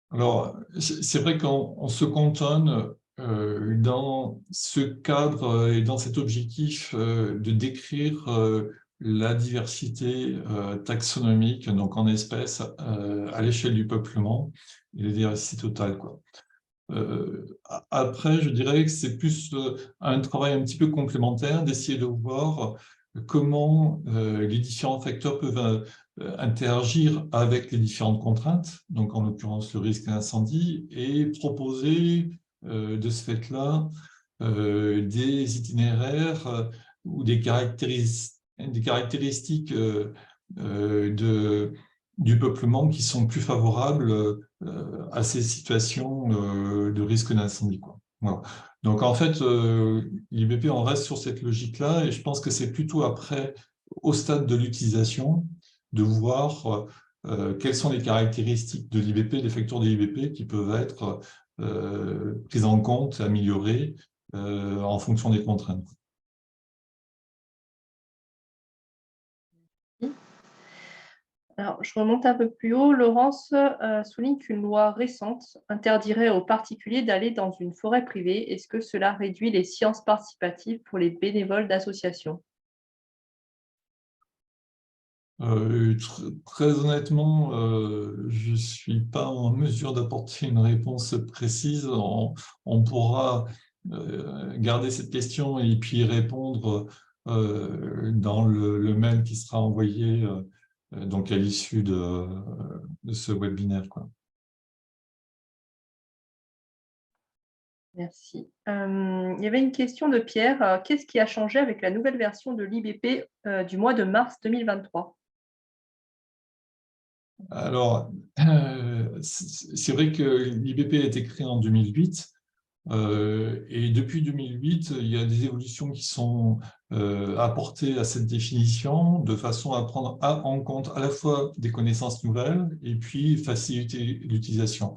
Alors, c'est vrai qu'on se cantonne dans ce cadre et dans cet objectif de décrire la diversité taxonomique, donc en espèces, à l'échelle du peuplement, et la diversité totale, quoi. Après, je dirais que c'est plus un travail un petit peu complémentaire d'essayer de voir comment les différents facteurs peuvent interagir avec les différentes contraintes, donc en l'occurrence le risque d'incendie, et proposer de ce fait-là des itinéraires ou des caractéristiques du peuplement qui sont plus favorables à ces situations de risque d'incendie, quoi. Voilà. Donc en fait, l'IBP, on reste sur cette logique-là, et je pense que c'est plutôt après, au stade de l'utilisation, de voir quelles sont les caractéristiques de l'IBP, des facteurs de l'IBP qui peuvent être prises en compte, améliorées en fonction des contraintes. Alors, je remonte un peu plus haut. Laurence souligne qu'une loi récente interdirait aux particuliers d'aller dans une forêt privée. Est-ce que cela réduit les sciences participatives pour les bénévoles d'associations? Très honnêtement, je ne suis pas en mesure d'apporter une réponse précise. On pourra garder cette question et puis y répondre dans le mail qui sera envoyé donc à l'issue de ce webinaire, quoi. Merci. Il y avait une question de Pierre. Qu'est-ce qui a changé avec la nouvelle version de l'IBP du mois de mars 2023? Alors, c'est vrai que l'IBP a été créé en 2008. Et depuis 2008, il y a des évolutions qui sont apportées à cette définition de façon à prendre en compte à la fois des connaissances nouvelles et puis faciliter l'utilisation.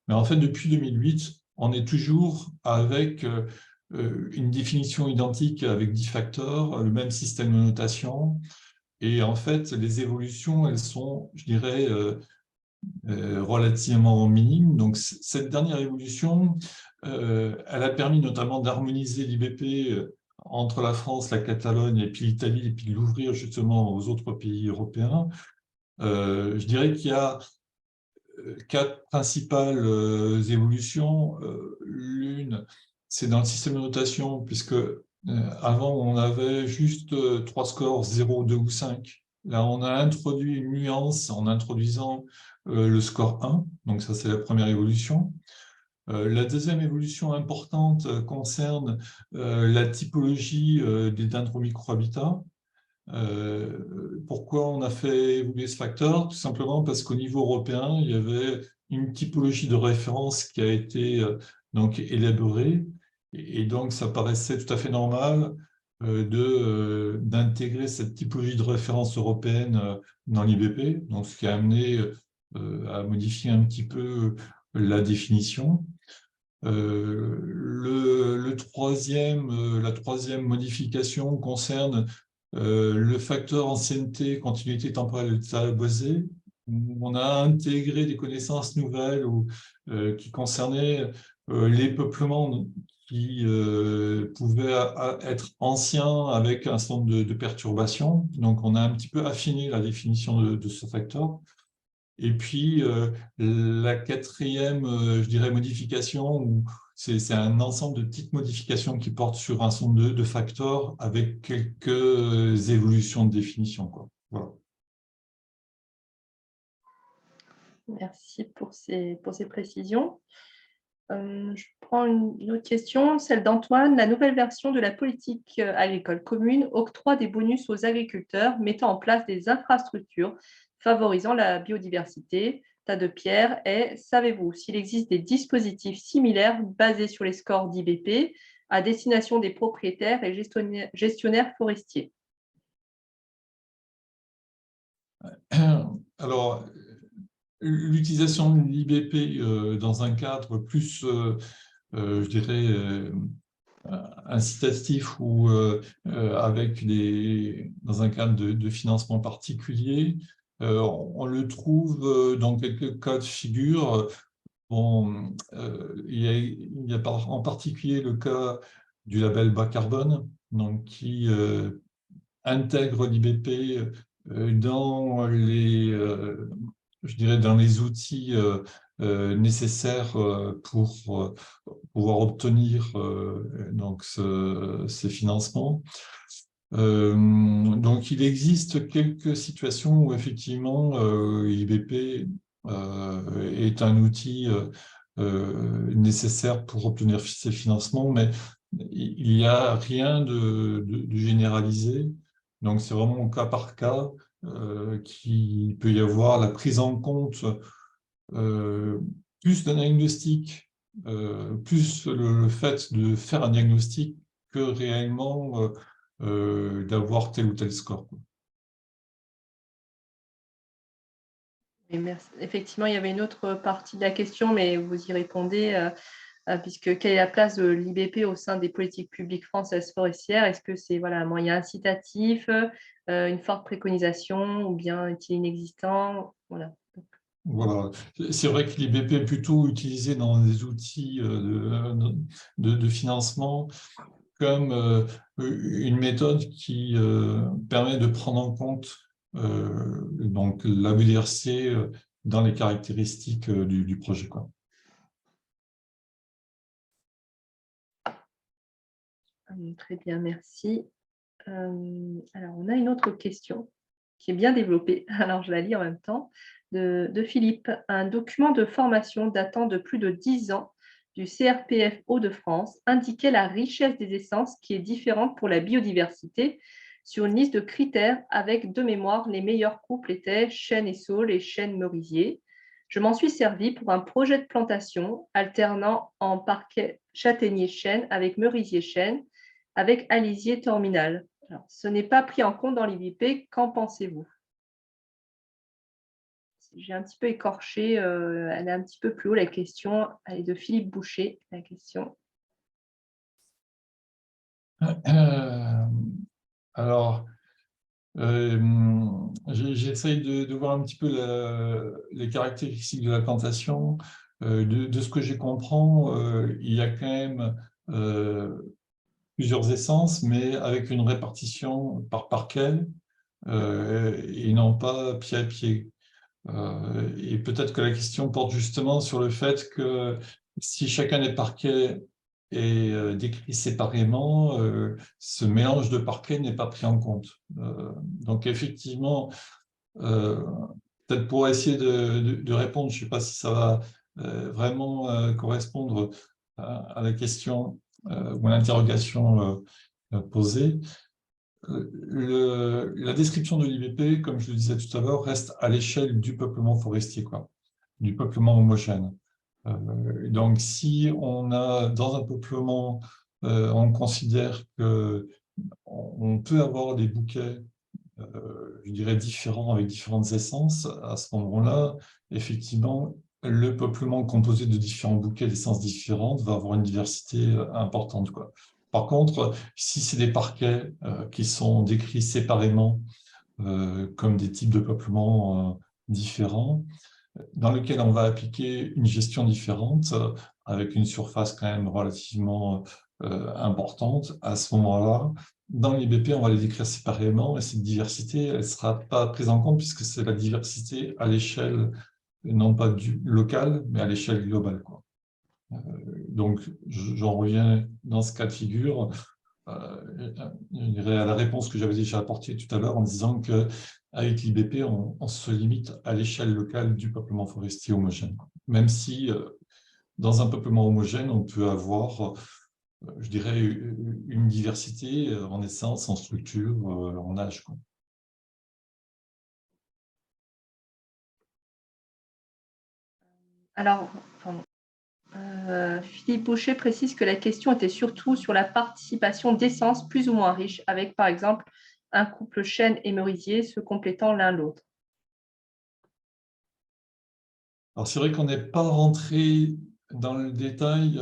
Mais en fait, depuis 2008, on est toujours avec une définition identique avec 10 facteurs, le même système de notation. Et en fait, les évolutions, elles sont, je dirais, relativement minimes. Donc, cette dernière évolution, elle a permis notamment d'harmoniser l'IBP entre la France, la Catalogne et puis l'Italie, et puis de l'ouvrir justement aux autres pays européens. Je dirais qu'il y a 4 principales évolutions. L'une, c'est dans le système de notation, puisque avant, on avait juste 3 scores, 0, 2 ou 5. Là, on a introduit une nuance en introduisant le score 1. Donc ça, c'est la première évolution. La deuxième évolution importante concerne la typologie des dendromicrohabitats. Pourquoi on a fait évoluer ce facteur? Tout simplement parce qu'au niveau européen, il y avait une typologie de référence qui a été donc élaborée, et donc ça paraissait tout à fait normal d'intégrer cette typologie de référence européenne dans l'IBP, donc ce qui a amené à modifier un petit peu la définition. La troisième modification concerne le facteur ancienneté, continuité temporelle de basée. On a intégré des connaissances nouvelles qui concernaient les peuplements qui pouvaient être anciens avec un certain nombre de perturbations. Donc, on a un petit peu affiné la définition de ce facteur. Et puis, la quatrième, je dirais, modification, c'est un ensemble de petites modifications qui portent sur un certain nombre de facteurs avec quelques évolutions de définition, quoi. Voilà. Merci pour ces précisions. Je prends une autre question, celle d'Antoine. La nouvelle version de la politique agricole commune octroie des bonus aux agriculteurs mettant en place des infrastructures favorisant la biodiversité. Tas de pierres. Et savez-vous s'il existe des dispositifs similaires basés sur les scores d'IBP à destination des propriétaires et gestionnaires forestiers? Alors, l'utilisation de l'IBP dans un cadre plus, je dirais, incitatif ou avec dans un cadre de financement particulier, on le trouve dans quelques cas de figure. Bon, il y a en particulier le cas du label bas carbone, donc qui intègre l'IBP dans je dirais, dans les outils nécessaires pour pouvoir obtenir donc ces financements. Donc, il existe quelques situations où effectivement l'IBP est un outil nécessaire pour obtenir ces financements, mais il n'y a rien de généralisé. Donc, c'est vraiment au cas par cas qu'il peut y avoir la prise en compte plus d'un diagnostic, plus le fait de faire un diagnostic que réellement d'avoir tel ou tel score, quoi. Et merci. Effectivement, il y avait une autre partie de la question, mais vous y répondez, puisque quelle est la place de l'IBP au sein des politiques publiques françaises forestières? Est-ce que c'est un moyen incitatif, une forte préconisation ou bien est-il inexistant? Voilà. Voilà. C'est vrai que l'IBP est plutôt utilisé dans des outils de financement comme une méthode qui permet de prendre en compte donc la biodiversité dans les caractéristiques du projet, quoi. Très bien, merci. Alors, on a une autre question qui est bien développée. Alors, je la lis en même temps, de Philippe. Un document de formation datant de plus de 10 ans du CRPF Hauts-de-France indiquait la richesse des essences qui est différente pour la biodiversité sur une liste de critères avec, de mémoire, les meilleurs couples étaient chêne et saule et chêne merisier. Je m'en suis servi pour un projet de plantation alternant en parquet châtaignier-chêne avec merisier-chêne, avec alisier terminal. Alors, ce n'est pas pris en compte dans l'IVP. Qu'en pensez-vous? J'ai un petit peu écorché, elle est un petit peu plus haut, la question. Elle est de Philippe Boucher, la question. Alors, j'essaye de voir un petit peu les caractéristiques de la plantation. De ce que je comprends, il y a quand même plusieurs essences, mais avec une répartition par parquet et non pas pied à pied. Et peut-être que la question porte justement sur le fait que si chacun des parquets est décrit séparément, ce mélange de parquets n'est pas pris en compte. Donc effectivement, peut-être pour essayer de répondre, je ne sais pas si ça va vraiment correspondre à la question ou à l'interrogation posée. La description de l'IVP, comme je le disais tout à l'heure, reste à l'échelle du peuplement forestier, quoi, du peuplement homogène. Donc, si on a dans un peuplement, on considère qu'on peut avoir des bouquets, je dirais, différents avec différentes essences, à ce moment-là, effectivement, le peuplement composé de différents bouquets d'essences différentes va avoir une diversité importante, quoi. Par contre, si c'est des parquets qui sont décrits séparément comme des types de peuplements différents, dans lesquels on va appliquer une gestion différente, avec une surface quand même relativement importante, à ce moment-là, dans l'IVP, on va les décrire séparément, et cette diversité, elle ne sera pas prise en compte, puisque c'est la diversité à l'échelle, non pas du local, mais à l'échelle globale, quoi. Donc, j'en reviens dans ce cas de figure, je dirais à la réponse que j'avais déjà apportée tout à l'heure en disant qu'avec l'IVP, on se limite à l'échelle locale du peuplement forestier homogène. Même si, dans un peuplement homogène, on peut avoir, je dirais, une diversité en essence, en structure, en âge, quoi. Alors, pardon. Philippe Boucher précise que la question était surtout sur la participation d'essences plus ou moins riches, avec par exemple un couple chêne et merisier se complétant l'un l'autre. Alors, c'est vrai qu'on n'est pas rentré dans le détail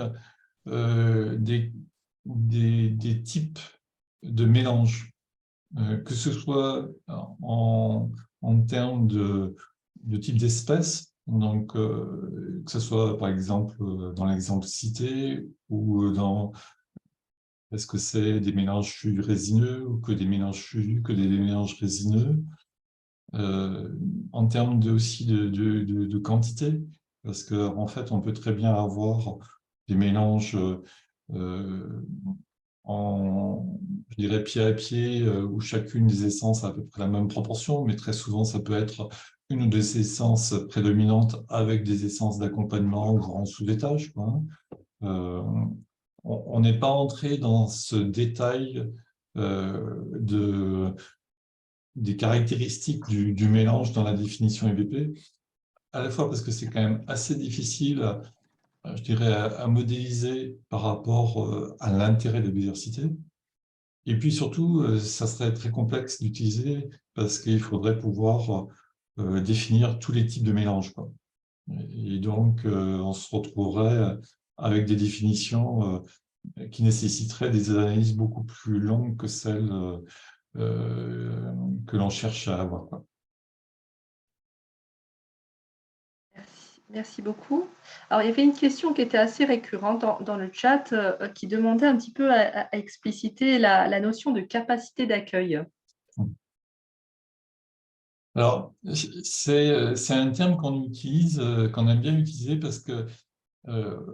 des types de mélange, que ce soit en termes de type d'espèces, donc que ce soit par exemple dans l'exemple cité ou dans est-ce que c'est des mélanges fûts résineux ou que des mélanges fûts, que des mélanges résineux, en termes aussi de quantité, parce qu'en fait on peut très bien avoir des mélanges je dirais pied à pied, où chacune des essences a à peu près la même proportion, mais très souvent, ça peut être une ou deux essences prédominantes avec des essences d'accompagnement ou en sous-étage, quoi. On n'est pas entré dans ce détail des caractéristiques du mélange dans la définition IVP, à la fois parce que c'est quand même assez difficile, je dirais, à modéliser par rapport à l'intérêt de la biodiversité. Et puis surtout, ça serait très complexe d'utiliser parce qu'il faudrait pouvoir définir tous les types de mélanges, quoi. Et donc, on se retrouverait avec des définitions qui nécessiteraient des analyses beaucoup plus longues que celles que l'on cherche à avoir, quoi. Merci beaucoup. Alors, il y avait une question qui était assez récurrente dans le chat qui demandait un petit peu à expliciter la notion de capacité d'accueil. Alors, c'est un terme qu'on utilise, qu'on aime bien utiliser parce que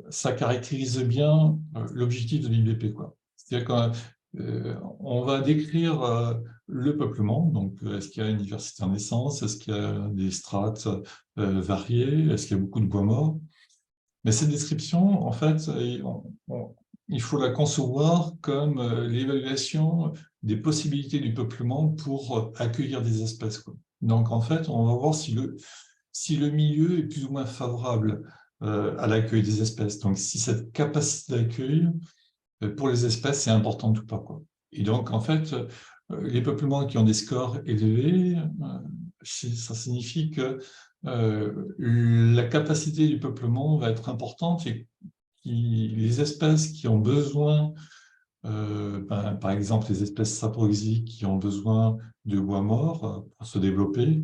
ça caractérise bien l'objectif de l'IVP, quoi. C'est-à-dire qu'on va décrire le peuplement, donc est-ce qu'il y a une diversité en essence, est-ce qu'il y a des strates variées, est-ce qu'il y a beaucoup de bois morts. Mais cette description, en fait, il faut la concevoir comme l'évaluation des possibilités du peuplement pour accueillir des espèces, quoi. Donc, en fait, on va voir si si le milieu est plus ou moins favorable à l'accueil des espèces. Donc, si cette capacité d'accueil pour les espèces est importante ou pas, quoi. Et donc, en fait, les peuplements qui ont des scores élevés, ça signifie que la capacité du peuplement va être importante et les espèces qui ont besoin, par exemple les espèces saprophysiques qui ont besoin de bois mort pour se développer,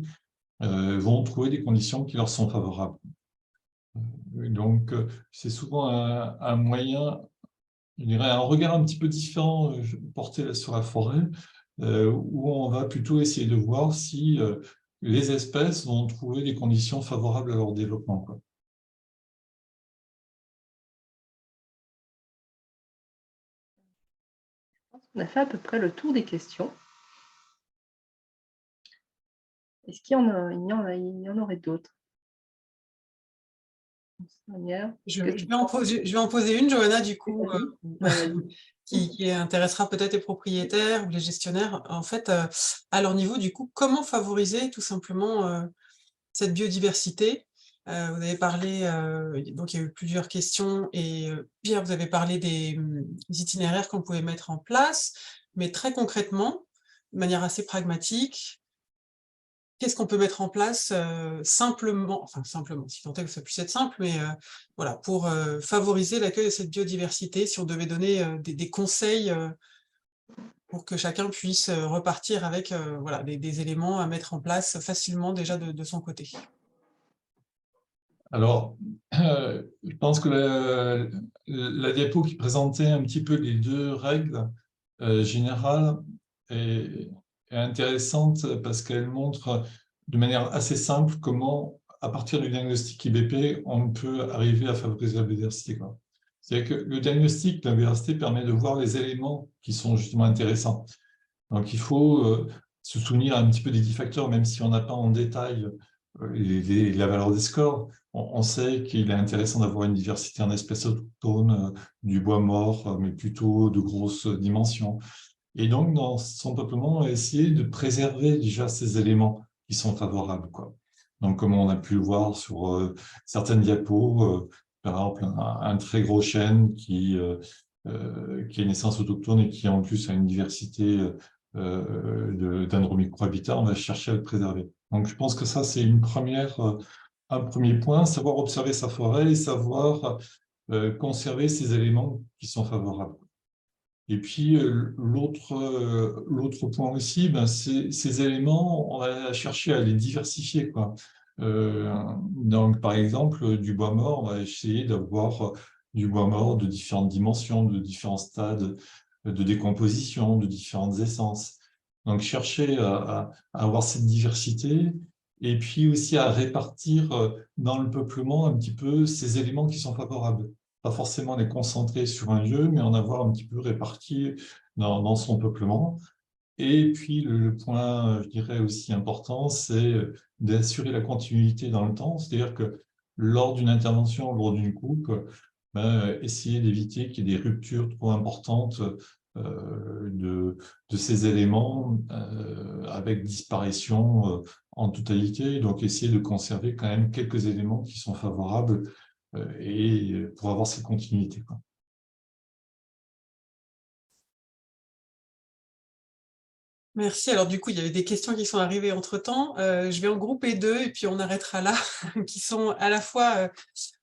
vont trouver des conditions qui leur sont favorables. Donc, c'est souvent un moyen, je dirais, un regard un petit peu différent porté sur la forêt, où on va plutôt essayer de voir si les espèces vont trouver des conditions favorables à leur développement, quoi. On a fait à peu près le tour des questions. Est-ce qu'il y en aurait d'autres? Je vais en poser une, Johanna, du coup, qui intéressera peut-être les propriétaires ou les gestionnaires. En fait, à leur niveau, du coup, comment favoriser tout simplement cette biodiversité? Vous avez parlé, donc il y a eu plusieurs questions et Pierre, vous avez parlé des itinéraires qu'on pouvait mettre en place, mais très concrètement, de manière assez pragmatique, qu'est-ce qu'on peut mettre en place simplement, enfin simplement, si tant est que ça puisse être simple, mais voilà, pour favoriser l'accueil de cette biodiversité, si on devait donner des conseils pour que chacun puisse repartir avec voilà, des éléments à mettre en place facilement déjà de son côté. Alors, je pense que la diapo qui présentait un petit peu les deux règles générales est intéressante parce qu'elle montre de manière assez simple comment, à partir du diagnostic IBP, on peut arriver à favoriser la biodiversité, quoi. C'est-à-dire que le diagnostic de la biodiversité permet de voir les éléments qui sont justement intéressants. Donc, il faut se souvenir un petit peu des 10 facteurs, même si on n'a pas en détail la valeur des scores. On sait qu'il est intéressant d'avoir une diversité en espèces autochtones, du bois mort, mais plutôt de grosses dimensions. Et donc, dans son peuplement, on va essayer de préserver déjà ces éléments qui sont favorables, quoi. Donc, comme on a pu le voir sur certaines diapos, par exemple, un très gros chêne qui a une essence autochtone et qui, en plus, a une diversité d'andromicrohabitat, on va chercher à le préserver. Donc, je pense que ça, c'est un premier point, savoir observer sa forêt et savoir conserver ces éléments qui sont favorables. Et puis, l'autre point aussi, ben, ces éléments, on va chercher à les diversifier, quoi. Donc, par exemple, du bois mort, on va essayer d'avoir du bois mort de différentes dimensions, de différents stades de décomposition, de différentes essences. Donc, chercher à avoir cette diversité et puis aussi à répartir dans le peuplement un petit peu ces éléments qui sont favorables. Pas forcément les concentrer sur un lieu, mais en avoir un petit peu réparti dans son peuplement. Et puis, le point, je dirais, aussi important, c'est d'assurer la continuité dans le temps. C'est-à-dire que lors d'une intervention, lors d'une coupe, essayer d'éviter qu'il y ait des ruptures trop importantes de ces éléments avec disparition en totalité. Donc, essayer de conserver quand même quelques éléments qui sont favorables et pour avoir cette continuité, quoi. Merci. Alors du coup, il y avait des questions qui sont arrivées entre-temps. Je vais en grouper deux et puis on arrêtera là, qui sont à la fois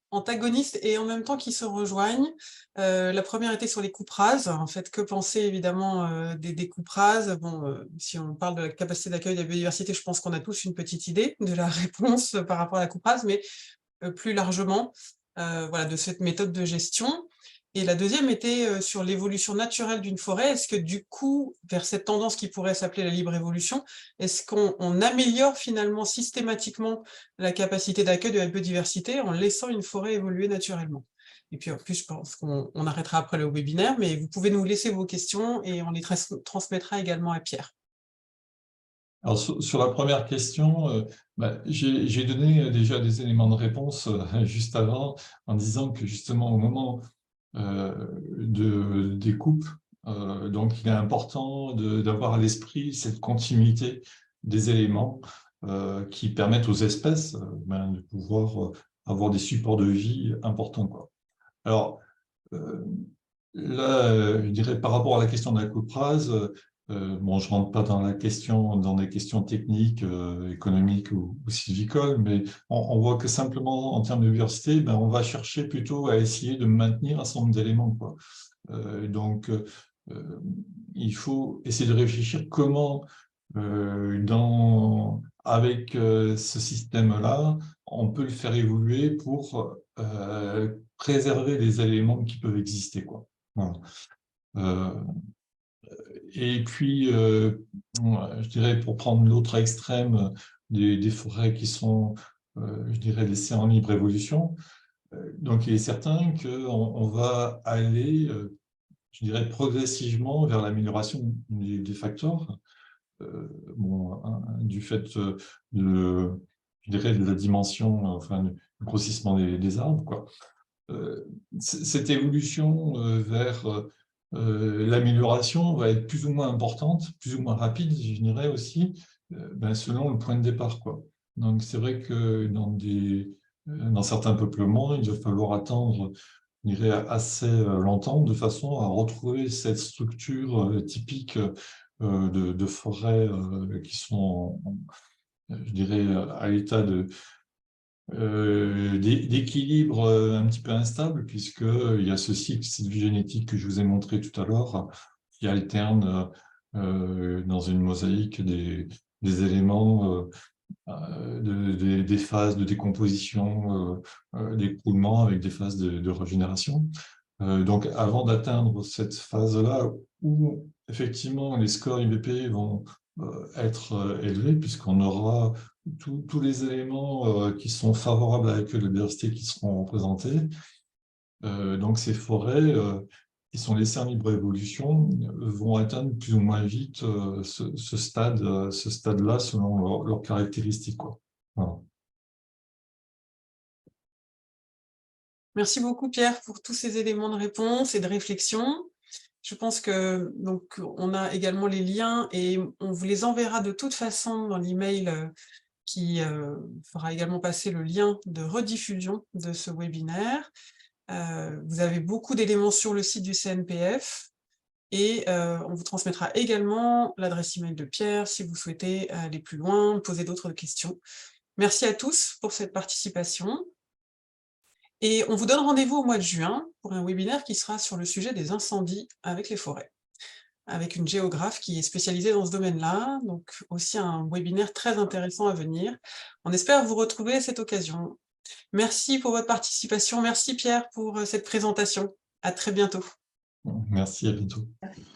antagonistes et en même temps qui se rejoignent. La première était sur les coupes rases. En fait, que penser évidemment des coupes rases? Bon, si on parle de la capacité d'accueil de la biodiversité, je pense qu'on a tous une petite idée de la réponse par rapport à la coupe rase, mais plus largement, voilà, de cette méthode de gestion. Et la deuxième était sur l'évolution naturelle d'une forêt. Est-ce que du coup, vers cette tendance qui pourrait s'appeler la libre évolution, est-ce qu'on améliore finalement systématiquement la capacité d'accueil de la biodiversité en laissant une forêt évoluer naturellement? Et puis en plus, je pense qu'on arrêtera après le webinaire, mais vous pouvez nous laisser vos questions et on les transmettra également à Pierre. Alors, sur la première question, j'ai donné déjà des éléments de réponse juste avant, en disant que justement au moment des coupes, donc il est important d'avoir à l'esprit cette continuité des éléments qui permettent aux espèces de pouvoir avoir des supports de vie importants, quoi. Alors, là, je dirais par rapport à la question de la coprase, bon, je rentre pas dans des questions techniques, économiques ou sylvicoles, mais on voit que simplement en termes de biodiversité, on va chercher plutôt à essayer de maintenir un certain nombre d'éléments, quoi. Donc, il faut essayer de réfléchir comment, avec ce système-là, on peut le faire évoluer pour préserver les éléments qui peuvent exister, quoi. Voilà. Et puis, je dirais, pour prendre l'autre extrême des forêts qui sont, je dirais, laissées en libre évolution, donc il est certain qu'on va aller, je dirais, progressivement vers l'amélioration des facteurs, bon, du fait je dirais, de la dimension, enfin, du grossissement des arbres, quoi. Cette évolution vers l'amélioration va être plus ou moins importante, plus ou moins rapide, je dirais aussi, selon le point de départ, quoi. Donc c'est vrai que dans certains peuplements, il va falloir attendre, je dirais, assez longtemps, de façon à retrouver cette structure typique de forêts qui sont, je dirais, à l'état d'équilibre un petit peu instable, puisqu'il y a ce cycle génétique que je vous ai montré tout à l'heure, qui alterne dans une mosaïque des éléments, des phases de décomposition, d'écroulement avec des phases de régénération. Donc, avant d'atteindre cette phase-là, où effectivement les scores IVP vont être élevés, puisqu'on aura tous les éléments qui sont favorables à l'accueil de la biodiversité qui seront représentés. Donc, ces forêts qui sont laissées en libre évolution vont atteindre plus ou moins vite ce stade-là selon leurs caractéristiques, quoi. Voilà. Merci beaucoup, Pierre, pour tous ces éléments de réponse et de réflexion. Je pense que donc on a également les liens et on vous les enverra de toute façon dans l'email qui fera également passer le lien de rediffusion de ce webinaire. Vous avez beaucoup d'éléments sur le site du CNPF et on vous transmettra également l'adresse email de Pierre si vous souhaitez aller plus loin, poser d'autres questions. Merci à tous pour cette participation. Et on vous donne rendez-vous au mois de juin pour un webinaire qui sera sur le sujet des incendies avec les forêts, avec une géographe qui est spécialisée dans ce domaine-là, donc aussi un webinaire très intéressant à venir. On espère vous retrouver à cette occasion. Merci pour votre participation, merci Pierre pour cette présentation. À très bientôt. Merci, à bientôt. Merci.